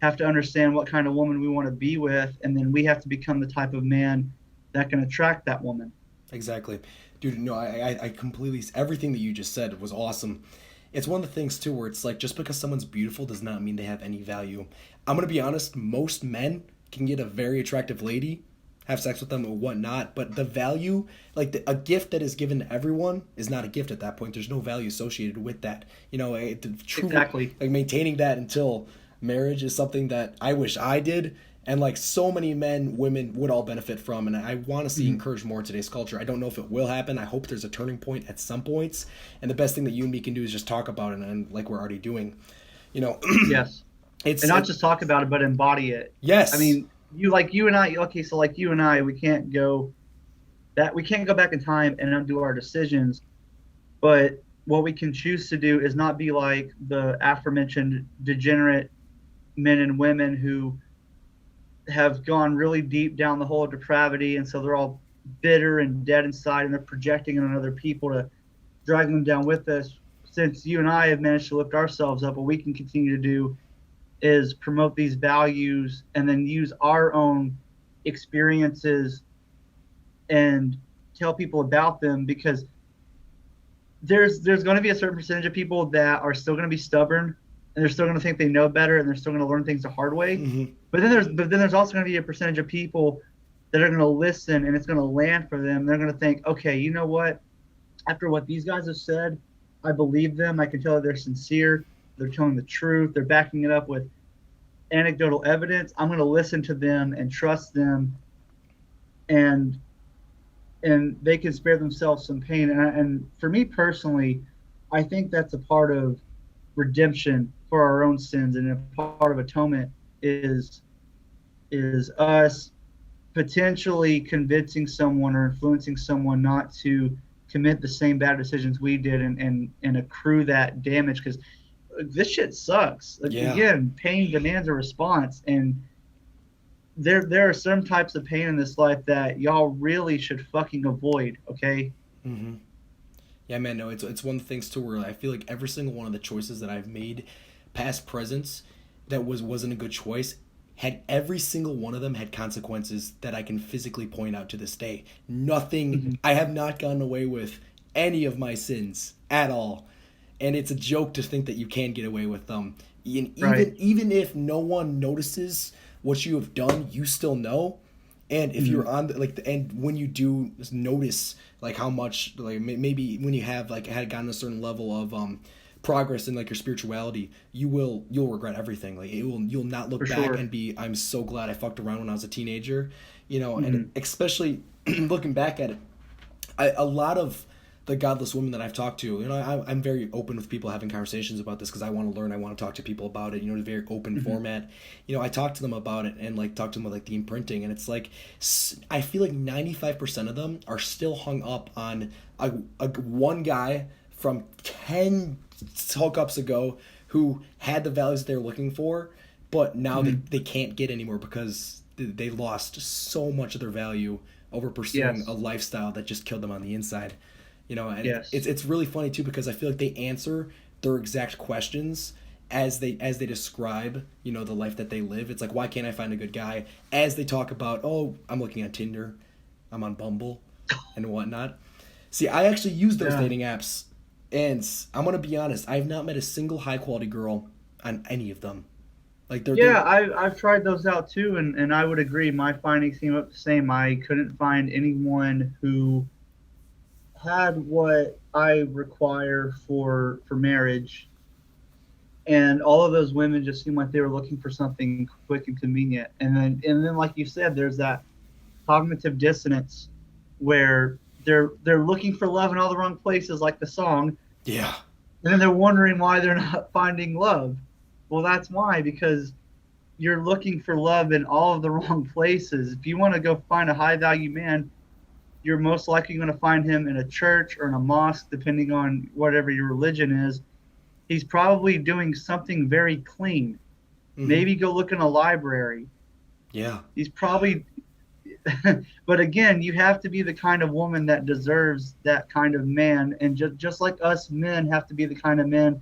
have to understand what kind of woman we want to be with, and then we have to become the type of man that can attract that woman. Exactly. Dude, no, I completely, everything that you just said was awesome. It's one of the things, too, where it's like, just because someone's beautiful does not mean they have any value. I'm going to be honest, most men can get a very attractive lady, have sex with them or whatnot, but the value, like a gift that is given to everyone is not a gift at that point. There's no value associated with that. You know, Exactly. like maintaining that until marriage is something that I wish I did, and like so many men, women would all benefit from, and I want to see encouraged more in today's culture. I don't know if it will happen. I hope there's a turning point at some points, and the best thing that you and me can do is just talk about it, and like we're already doing, you know. Yes. It's And not just talk about it, but embody it. Yes. I mean, you and I. Okay, so like you and I, we can't go back in time and undo our decisions. But what we can choose to do is not be like the aforementioned degenerate men and women who have gone really deep down the hole of depravity, and so they're all bitter and dead inside, and they're projecting on other people to drag them down with us. Since you and I have managed to lift ourselves up, what we can continue to do is promote these values and then use our own experiences and tell people about them, because there's going to be a certain percentage of people that are still going to be stubborn, and they're still going to think they know better, and they're still going to learn things the hard way. Mm-hmm. But then there's also going to be a percentage of people that are going to listen, and it's going to land for them. They're going to think, okay, you know what? After what these guys have said, I believe them. I can tell that they're sincere. They're telling the truth. They're backing it up with anecdotal evidence. I'm going to listen to them and trust them, and they can spare themselves some pain. And for me personally, I think that's a part of redemption for our own sins, and a part of atonement is us potentially convincing someone or influencing someone not to commit the same bad decisions we did, and accrue that damage, because this shit sucks. Yeah. Again, pain demands a response, and there are some types of pain in this life that y'all really should fucking avoid. Okay. Mm-hmm. Yeah, man, no, it's one of the things too where I feel like every single one of the choices that I've made, past, presents, that wasn't a good choice, had every single one of them had consequences that I can physically point out to this day. Nothing, I have not gotten away with any of my sins at all. And it's a joke to think that you can get away with them. And even if no one notices what you have done, you still know. And if you're on and when you do notice like how much, like maybe when you have like had gotten a certain level of progress in like your spirituality, you'll regret everything. Like you'll not look back and be, I'm so glad I fucked around when I was a teenager, you know. And especially looking back at it, a lot of the godless women that I've talked to, you know, I'm very open with people having conversations about this because I want to learn. I want to talk to people about it. You know, in a very open format. You know, I talk to them about it and like talk to them about like the imprinting, and it's like I feel like 95% of them are still hung up on a one guy from 10 hookups ago who had the values they're looking for, but now they can't get anymore because they lost so much of their value over pursuing a lifestyle that just killed them on the inside. You know, and it's really funny too because I feel like they answer their exact questions as they describe, you know, the life that they live. It's like, why can't I find a good guy? As they talk about, oh, I'm looking on Tinder, I'm on Bumble, and whatnot. See, I actually use those dating apps, and I'm gonna be honest, I've not met a single high quality girl on any of them. Like I've tried those out too, and I would agree. My findings seem up the same. I couldn't find anyone who had what I require for marriage, and all of those women just seemed like they were looking for something quick and convenient. And then like you said, there's that cognitive dissonance where they're looking for love in all the wrong places, like the song, Yeah. and then they're wondering why they're not finding love. Well, that's why, because you're looking for love in all of the wrong places. If you want to go find a high value man, you're most likely going to find him in a church or in a mosque, depending on whatever your religion is. He's probably doing something very clean. Mm-hmm. Maybe go look in a library. Yeah. He's probably, but again, you have to be the kind of woman that deserves that kind of man. And just like us men have to be the kind of men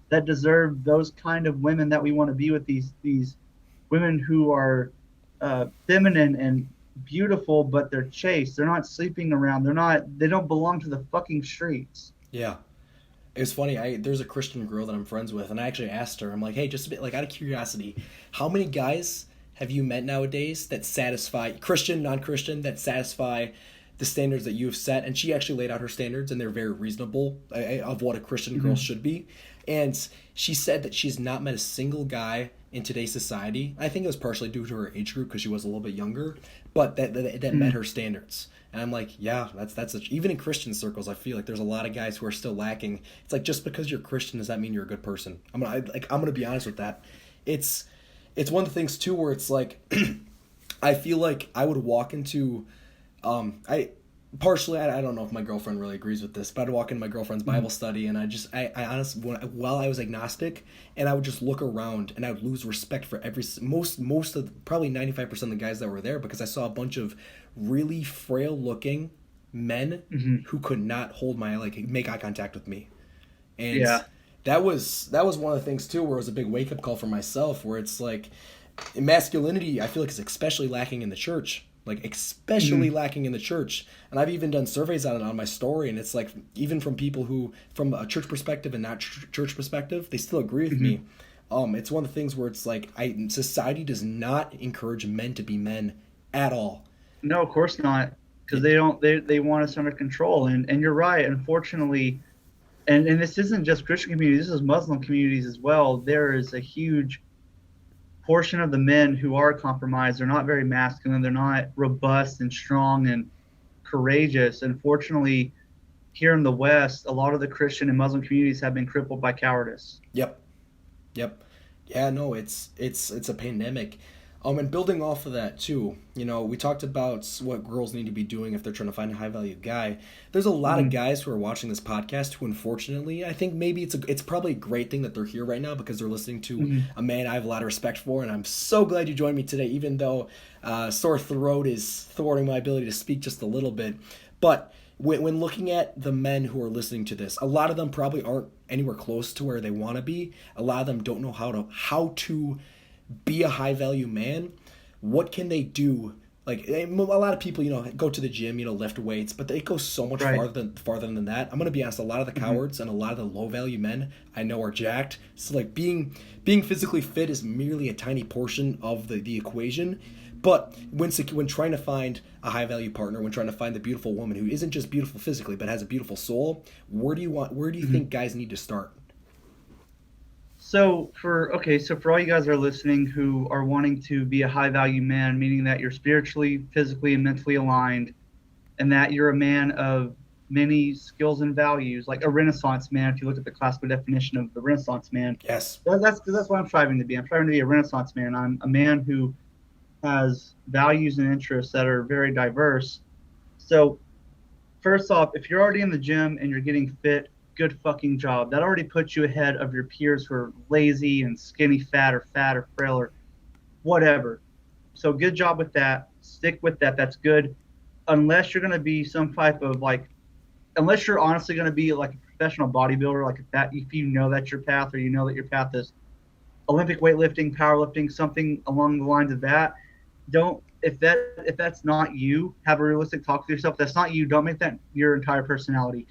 that deserve those kind of women that we want to be with, these women who are feminine and beautiful, but they're chaste. They're not sleeping around. They don't belong to the fucking streets. Yeah. It was funny. There's a Christian girl that I'm friends with, and I actually asked her. I'm like, hey, just a bit, like, out of curiosity, how many guys have you met nowadays that satisfy, Christian, non-Christian, that satisfy the standards that you have set? And she actually laid out her standards, and they're very reasonable of what a Christian girl should be. And she said that she's not met a single guy in today's society. I think it was partially due to her age group because she was a little bit younger, but that met her standards. And I'm like, yeah, even in Christian circles, I feel like there's a lot of guys who are still lacking. It's like, just because you're Christian, does that mean you're a good person? I'm gonna be honest with that. It's one of the things too where it's like, I feel like I would walk into, I don't know if my girlfriend really agrees with this, but I'd walk into my girlfriend's Bible study, and I honestly, while I was agnostic, and I would just look around, and I would lose respect for most of, probably 95% of the guys that were there, because I saw a bunch of really frail looking men who could not make eye contact with me. And Yeah. that was one of the things too, where it was a big wake up call for myself, where it's like, masculinity, I feel like, is especially lacking in the church. Like, especially lacking in the church. And I've even done surveys on it on my story, and it's like, even from people who, from a church perspective and not church perspective, they still agree with me. It's one of the things where it's like, society does not encourage men to be men at all. No, of course not, because they want us under control. And you're right. Unfortunately, and this isn't just Christian communities, this is Muslim communities as well. There is a huge portion of the men who are compromised. They're not very masculine. They're not robust and strong and courageous. Unfortunately, here in the West, a lot of the Christian and Muslim communities have been crippled by cowardice. Yep. Yeah, no, it's a pandemic. And building off of that too, we talked about what girls need to be doing if they're trying to find a high value guy. There's a lot of guys who are watching this podcast who, unfortunately, I think maybe it's probably a great thing that they're here right now, because they're listening to a man I have a lot of respect for, and I'm so glad you joined me today, even though sore throat is thwarting my ability to speak just a little bit. But when looking at the men who are listening to this, a lot of them probably aren't anywhere close to where they want to be. A lot of them don't know how to be a high value man. What can they do? Like, a lot of people, go to the gym, lift weights, but it goes so much farther than that. I'm gonna be honest, a lot of the cowards and a lot of the low value men I know are jacked. So like, being physically fit is merely a tiny portion of the equation. But when trying to find a high value partner, when trying to find the beautiful woman who isn't just beautiful physically but has a beautiful soul, where do you think guys need to start? So for all you guys that are listening who are wanting to be a high value man, meaning that you're spiritually, physically, and mentally aligned, and that you're a man of many skills and values, like a Renaissance man. If you look at the classical definition of the Renaissance man, Yes, that's what I'm striving to be. I'm striving to be a Renaissance man. I'm a man who has values and interests that are very diverse. So first off, if you're already in the gym and you're getting fit, good fucking job. That already puts you ahead of your peers who are lazy and skinny fat or frail or whatever. So good job with that. Stick with that. That's good. Unless you're going to be some type of unless you're honestly going to be like a professional bodybuilder, if you know that's your path, or you know that your path is Olympic weightlifting, powerlifting, something along the lines of that. If that's not you, have a realistic talk with yourself. If that's not you, don't make that your entire personality.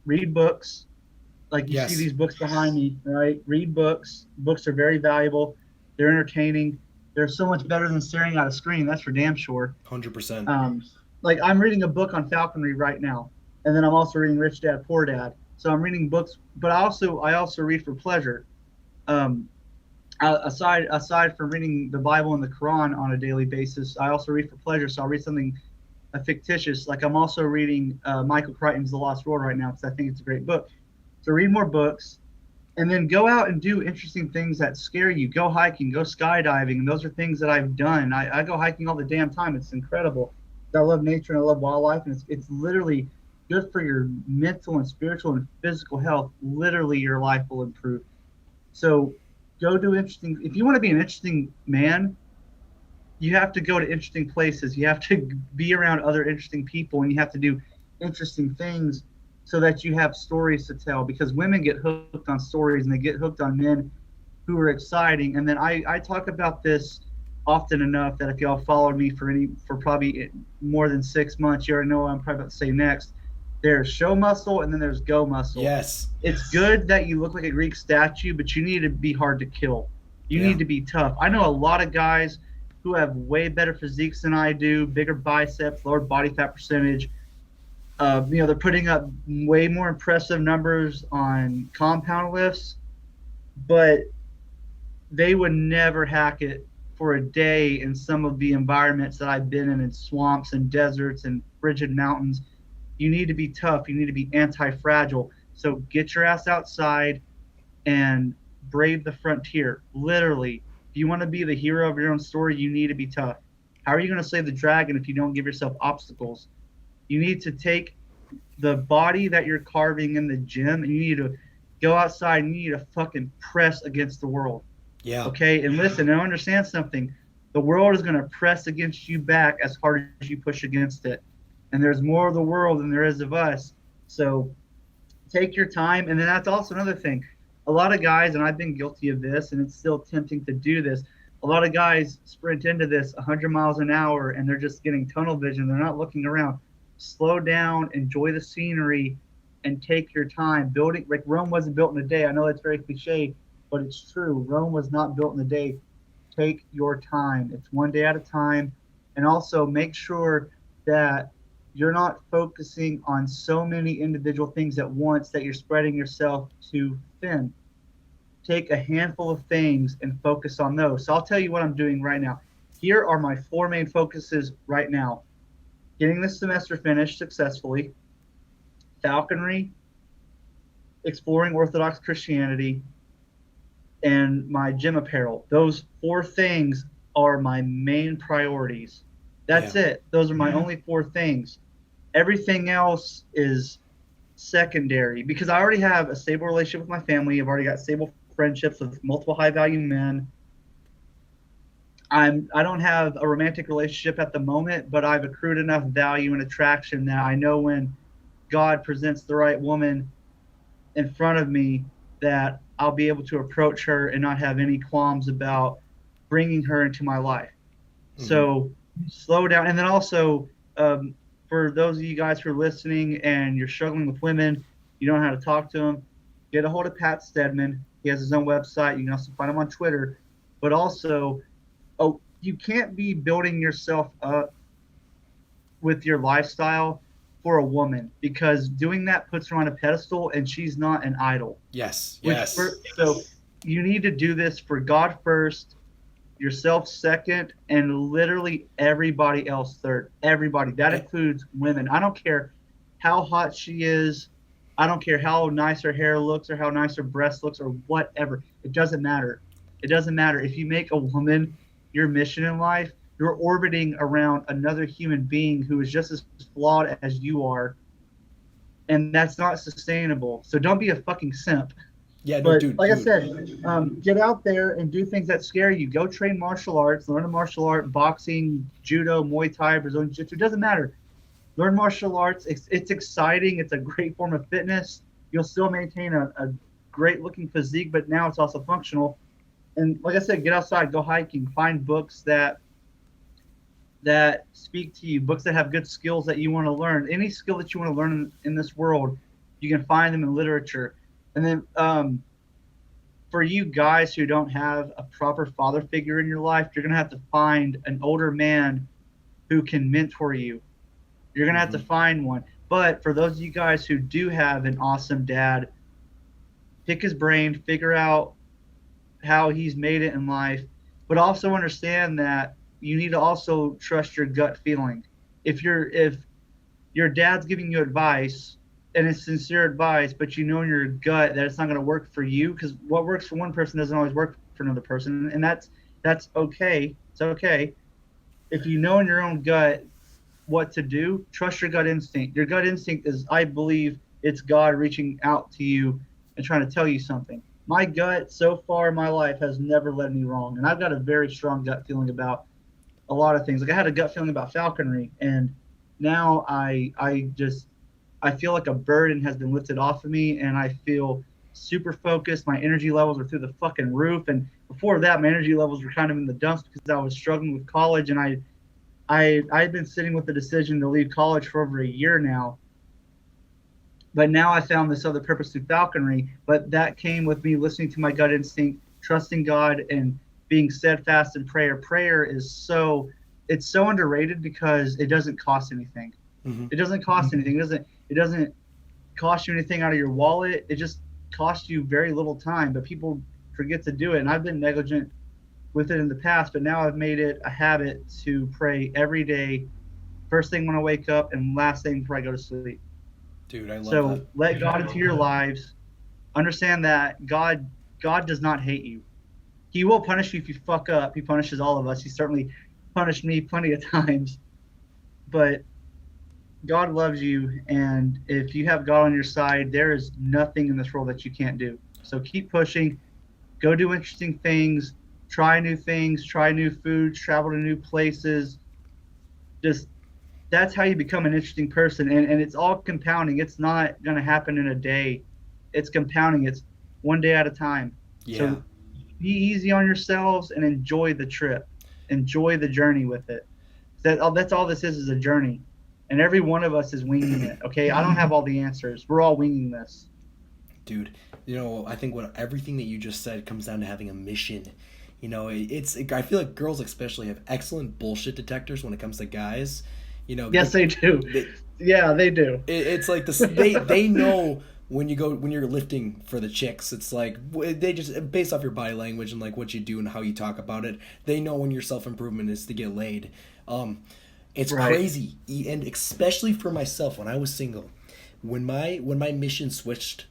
Read books, like you see these books behind me, right? Read books. Books are very valuable. They're entertaining. They're so much better than staring at a screen. That's for damn sure. 100%. Like, I'm reading a book on falconry right now. and then I'm also reading Rich Dad Poor Dad. So I'm reading books, but I also read for pleasure. Um, aside from reading the Bible and the Quran on a daily basis, I also read for pleasure. So I'll read something fictitious. Like I'm also reading Michael Crichton's The Lost World right now because I think it's a great book. So read more books, and then go out and do interesting things that scare you. Go hiking, go skydiving, and those are things that I've done. I go hiking all the damn time. It's incredible. I love nature and I love wildlife, and it's literally good for your mental and spiritual and physical health. Literally, your life will improve. So go do interesting. If you want to be an interesting man, you have to go to interesting places. You have to be around other interesting people, and you have to do interesting things so that you have stories to tell. Because women get hooked on stories, and they get hooked on men who are exciting. And then I talk about this often enough that if y'all followed me for probably more than 6 months, you already know what I'm probably about to say next. There's show muscle, and then there's go muscle. Yes. It's good that you look like a Greek statue, but you need to be hard to kill. You need to be tough. I know a lot of guys who have way better physiques than I do, bigger biceps, lower body fat percentage. They're putting up way more impressive numbers on compound lifts, but they would never hack it for a day in some of the environments that I've been in swamps and deserts and frigid mountains. You need to be tough. You need to be anti-fragile. So get your ass outside and brave the frontier. Literally, if you want to be the hero of your own story, you need to be tough. How are you going to slay the dragon if you don't give yourself obstacles? You need to take the body that you're carving in the gym, and you need to go outside and you need to fucking press against the world. Yeah. Okay, and listen, and understand something. The world is going to press against you back as hard as you push against it. And there's more of the world than there is of us. So take your time. And then that's also another thing. A lot of guys, and I've been guilty of this, and it's still tempting to do this. A lot of guys sprint into this 100 miles an hour, and they're just getting tunnel vision. They're not looking around. Slow down, enjoy the scenery, and take your time. Building, like Rome wasn't built in a day. I know that's very cliche, but it's true. Rome was not built in a day. Take your time. It's one day at a time. And also make sure that you're not focusing on so many individual things at once that you're spreading yourself too thin. Take a handful of things and focus on those. So I'll tell you what I'm doing right now. Here are my 4 main focuses right now. Getting this semester finished successfully, falconry, exploring Orthodox Christianity, and my gym apparel. Those 4 things are my main priorities. That's it. Those are my only 4 things. Everything else is secondary because I already have a stable relationship with my family. I've already got stable friendships with multiple high-value men. I don't have a romantic relationship at the moment, but I've accrued enough value and attraction that I know when God presents the right woman in front of me that I'll be able to approach her and not have any qualms about bringing her into my life. Mm-hmm. So slow down. And then also, for those of you guys who are listening and you're struggling with women, you don't know how to talk to them, get a hold of Pat Stedman. He has his own website. You can also find him on Twitter. But also, you can't be building yourself up with your lifestyle for a woman because doing that puts her on a pedestal and she's not an idol. Yes. So you need to do this for God first, yourself second, and literally everybody else third. Everybody. That includes women. I don't care how hot she is. I don't care how nice her hair looks or how nice her breast looks or whatever. It doesn't matter. It doesn't matter. If you make a woman your mission in life, you're orbiting around another human being who is just as flawed as you are. And that's not sustainable. So don't be a fucking simp. Yeah, but dude. I said, get out there and do things that scare you. Go train martial arts, learn a martial art, boxing, judo, Muay Thai, Brazilian Jiu-Jitsu. It doesn't matter. Learn martial arts. It's exciting. It's a great form of fitness. You'll still maintain a great looking physique, but now it's also functional. And like I said, get outside, go hiking, find books that speak to you, books that have good skills that you want to learn. Any skill that you want to learn in this world, you can find them in literature. And then for you guys who don't have a proper father figure in your life, you're going to have to find an older man who can mentor you. You're going to have to find one. But for those of you guys who do have an awesome dad, pick his brain, figure out how he's made it in life, but also understand that you need to also trust your gut feeling. If your dad's giving you advice and it's sincere advice, but you know in your gut that it's not going to work for you, because what works for one person doesn't always work for another person, and that's okay. It's okay. If you know in your own gut what to do, trust your gut instinct. Your gut instinct is, I believe, it's God reaching out to you and trying to tell you something. My gut so far in my life has never led me wrong, and I've got a very strong gut feeling about a lot of things. Like I had a gut feeling about falconry, and now I feel like a burden has been lifted off of me, and I feel super focused. My energy levels are through the fucking roof, and before that, my energy levels were kind of in the dumps because I was struggling with college, and I've been sitting with the decision to leave college for over a year now. But now I found this other purpose through falconry. But that came with me listening to my gut instinct, trusting God, and being steadfast in prayer. Prayer is it's so underrated because it doesn't cost anything. Mm-hmm. It doesn't cost anything. It doesn't cost you anything out of your wallet. It just costs you very little time. But people forget to do it. And I've been negligent with it in the past, but now I've made it a habit to pray every day, first thing when I wake up and last thing before I go to sleep. Dude, I love So that. let God into your lives. Understand that God does not hate you. He will punish you if you fuck up. He punishes all of us. He certainly punished me plenty of times. But God loves you, and if you have God on your side, there is nothing in this world that you can't do. So keep pushing. Go do interesting things. Try new things, try new foods, travel to new places. Just that's how you become an interesting person. And it's all compounding. It's not going to happen in a day. It's compounding. It's one day at a time. Yeah. So be easy on yourselves and enjoy the trip. Enjoy the journey with it. That's all this is a journey. And every one of us is winging it. Okay. I don't have all the answers. We're all winging this. Dude, I think everything that you just said comes down to having a mission. I feel like girls especially have excellent bullshit detectors when it comes to guys. Yes, they do. They do. It's like this. They know when you're lifting for the chicks. It's like they just based off your body language and like what you do and how you talk about it. They know when your self improvement is to get laid. It's right. Crazy, and especially for myself when I was single, when my mission switched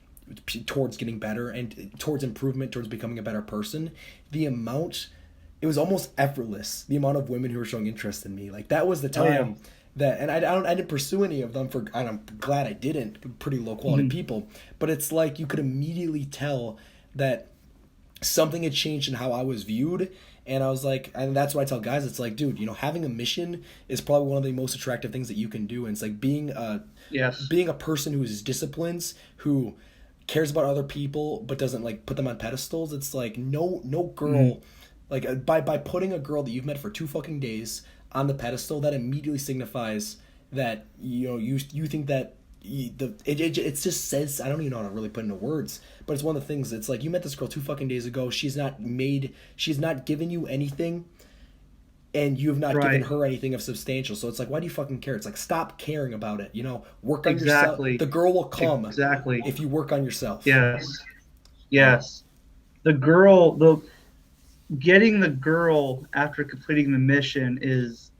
towards getting better and towards improvement, towards becoming a better person, it was almost effortless, the amount of women who were showing interest in me. Like that was the time that, and I didn't pursue any of them and I'm glad I didn't, pretty low quality people, but it's like you could immediately tell that something had changed in how I was viewed. And I was like, and that's what I tell guys, it's like, dude, having a mission is probably one of the most attractive things that you can do. And it's like being a person who is disciplined, who cares about other people but doesn't like put them on pedestals. It's like no girl like by putting a girl that you've met for 2 fucking days on the pedestal, that immediately signifies that you think that it just says, I don't even know how to really put into words, but it's one of the things. It's like you met this girl 2 fucking days ago. She's not given you anything, and you have not given her anything of substantial. So it's like, why do you fucking care? It's like, stop caring about it. Work on yourself. The girl will come if you work on yourself. Yes. Getting the girl after completing the mission is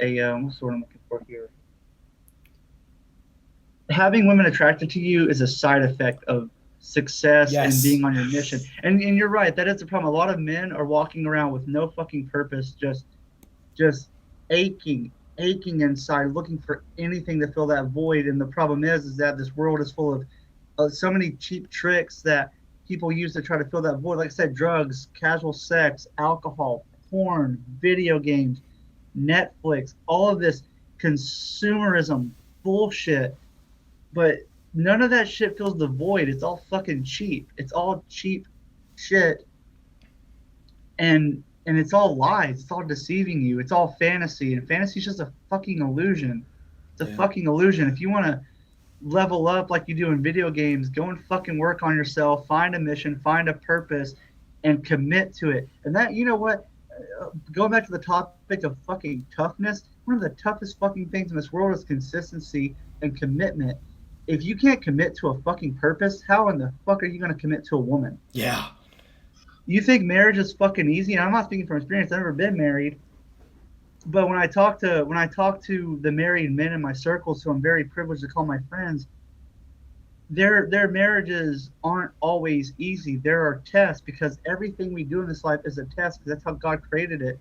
a what's the word I'm looking for here? Having women attracted to you is a side effect of success and being on your mission. And you're right, that is the problem. A lot of men are walking around with no fucking purpose, just aching inside, looking for anything to fill that void. And the problem is that this world is full of so many cheap tricks that people use to try to fill that void. Like I said, drugs, casual sex, alcohol, porn, video games, Netflix, all of this consumerism bullshit. But none of that shit fills the void. It's all fucking cheap. It's all cheap shit. And it's all lies. It's all deceiving you. It's all fantasy. And fantasy is just a fucking illusion. It's a fucking illusion. If you want to level up like you do in video games, go and fucking work on yourself, find a mission, find a purpose, and commit to it. And that, you know what? going back to the topic of fucking toughness, one of the toughest fucking things in this world is consistency and commitment. If you can't commit to a fucking purpose, how in the fuck are you going to commit to a woman? Yeah. You think marriage is fucking easy? And I'm not speaking from experience. I've never been married, but when I talk to the married men in my circles, who I'm very privileged to call my friends, their marriages aren't always easy. There are tests, because everything we do in this life is a test, because that's how God created it.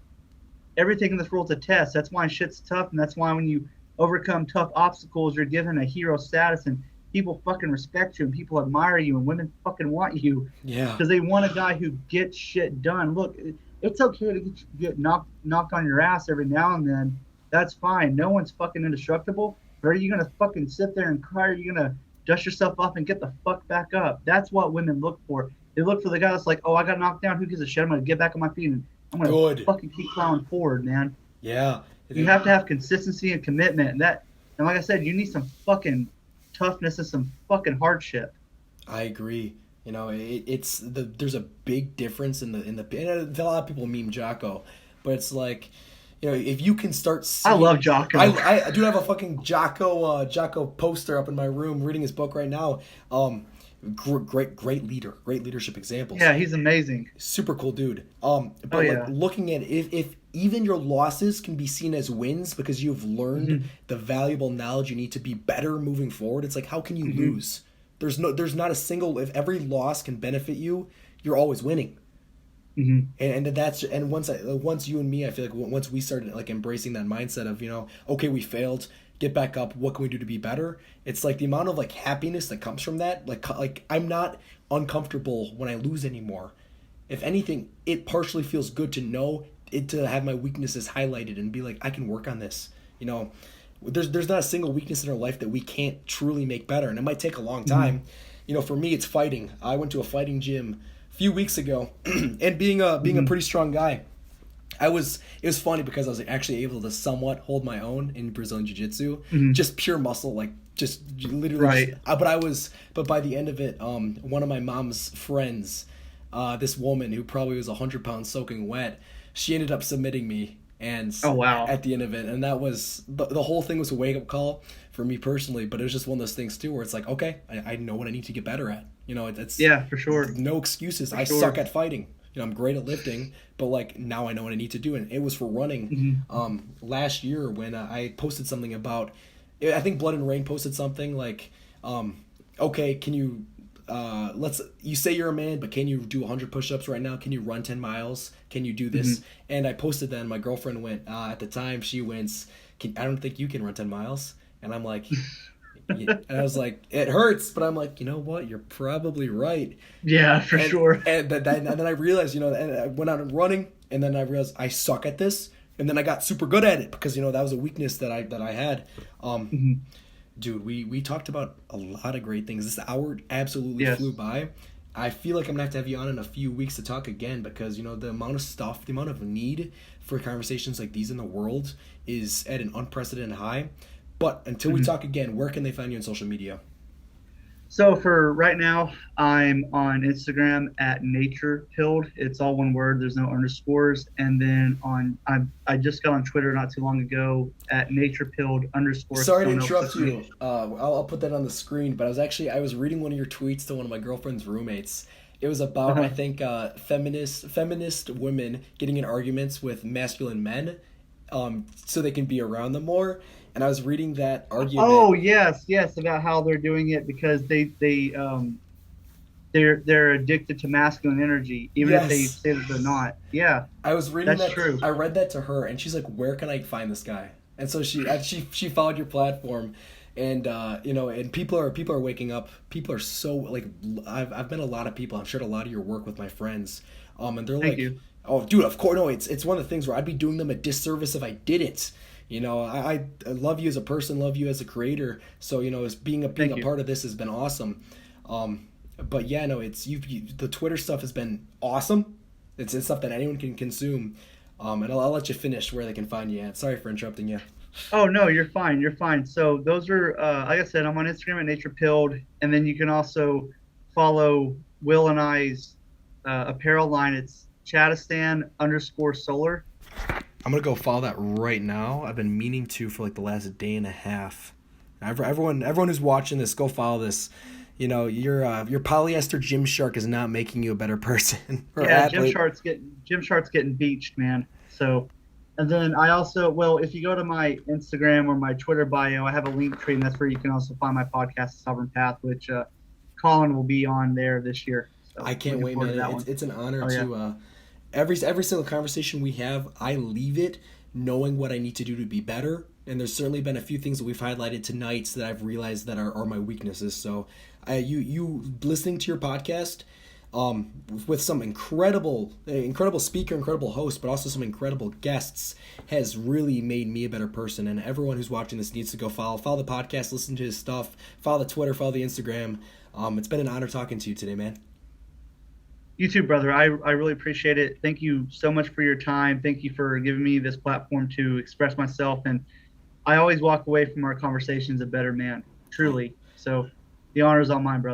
Everything in this world's a test. That's why shit's tough, and that's why when you overcome tough obstacles, you're given a hero status, and people fucking respect you, and people admire you, and women fucking want you, Yeah. because they want a guy who gets shit done. Look, it's okay to get knocked on your ass every now and then. That's fine. No one's fucking indestructible. But are you gonna fucking sit there and cry? Or are you gonna dust yourself off and get the fuck back up? That's what women look for. They look for the guy that's like, oh, I got knocked down. Who gives a shit? I'm gonna get back on my feet and I'm gonna fucking keep plowing forward, man. Yeah. You have to have consistency and commitment, and like I said, you need some fucking toughness and some fucking hardship. I agree. You know, there's a big difference in the and a lot of people meme Jocko, but it's like, you know, if you can start seeing, I love Jocko. I do have a fucking Jocko poster up in my room, reading his book right now. Great leadership examples. Yeah, he's amazing. Super cool dude. But looking at if even your losses can be seen as wins because you've learned the valuable knowledge you need to be better moving forward, it's like, how can you lose? There's not a single, if every loss can benefit you, you're always winning. And once you and me, I feel like once we started like embracing that mindset of, you know, okay, we failed, get back up, what can we do to be better? It's like the amount of like happiness that comes from that, like I'm not uncomfortable when I lose anymore. If anything, it partially feels good to know it, to have my weaknesses highlighted and be like, I can work on this. You know, there's not a single weakness in our life that we can't truly make better, and it might take a long time. You know, for me, it's fighting. I went to a fighting gym a few weeks ago, and being a pretty strong guy, it was funny because I was actually able to somewhat hold my own in Brazilian Jiu-Jitsu, just pure muscle, like just literally. Right. But by the end of it, one of my mom's friends, this woman who probably was 100 pounds soaking wet, she ended up submitting me. And at the end of it, and that was the whole thing was a wake up call for me personally. But it was just one of those things too, where it's like, okay, I know what I need to get better at. You know, it's for sure. No excuses. I suck at fighting. You know, I'm great at lifting, but like now I know what I need to do. And it was for running. Last year when I posted something about, I think Blood and Rain posted something like, okay, can you? You say you're a man, but can you do 100 push-ups right now? Can you run 10 miles? Can you do this? And I posted that, and my girlfriend went, at the time, she went, I don't think you can run 10 miles. And I'm like, and I was like, it hurts, but I'm like, you know what? You're probably right. Yeah, for sure. And then I realized, you know, and I went out and running, and then I realized I suck at this, and then I got super good at it because, you know, that was a weakness that I had. Dude, we talked about a lot of great things. This hour absolutely flew by. I feel like I'm going to have you on in a few weeks to talk again because, you know, the amount of stuff, the amount of need for conversations like these in the world is at an unprecedented high. But until we talk again, where can they find you on social media? So for right now, I'm on Instagram at Naturepilled. It's all one word. There's no underscores. And then I just got on Twitter not too long ago at Naturepilled_. Sorry to interrupt you. I'll put that on the screen. But I was reading one of your tweets to one of my girlfriend's roommates. It was about I think feminist women getting in arguments with masculine men, so they can be around them more. And I was reading that argument. Oh yes, about how they're doing it because they're addicted to masculine energy, even if they say that they're not. Yeah, I was reading that's true. I read that to her, and she's like, "Where can I find this guy?" And so she followed your platform, and you know, and people are waking up. People are so like, I've met a lot of people. I've shared a lot of your work with my friends, and they're Thank like, you. "Oh, dude, of course, no, it's one of the things where I'd be doing them a disservice if I didn't." You know, I love you as a person, love you as a creator. So, you know, as being a part of this has been awesome. But yeah, no, it's the Twitter stuff has been awesome. It's stuff that anyone can consume. And I'll let you finish where they can find you at. Sorry for interrupting you. Oh no, you're fine. So those are like I said, I'm on Instagram at Naturepilled, and then you can also follow Will and I's apparel line. It's Chadistan_solar. I'm gonna go follow that right now. I've been meaning to for like the last day and a half. Everyone who's watching this, go follow this. You know, your polyester Gymshark is not making you a better person or Yeah, athlete. Gymshark's getting beached, man. So, and then I also, well, if you go to my Instagram or my Twitter bio, I have a link tree, and that's where you can also find my podcast, Sovereign Path, which Colin will be on there this year. So I can't looking wait, forward man. to that It's one. it's an honor Oh yeah. to every single conversation we have. I leave it knowing what I need to do to be better. And there's certainly been a few things that we've highlighted tonight that I've realized that are my weaknesses. So, you listening to your podcast, with some incredible speaker, incredible host, but also some incredible guests, has really made me a better person. And everyone who's watching this needs to go follow the podcast, listen to his stuff, follow the Twitter, follow the Instagram. It's been an honor talking to you today, man. You too, brother. I really appreciate it. Thank you so much for your time. Thank you for giving me this platform to express myself. And I always walk away from our conversations a better man, truly. So the honor is all mine, brother.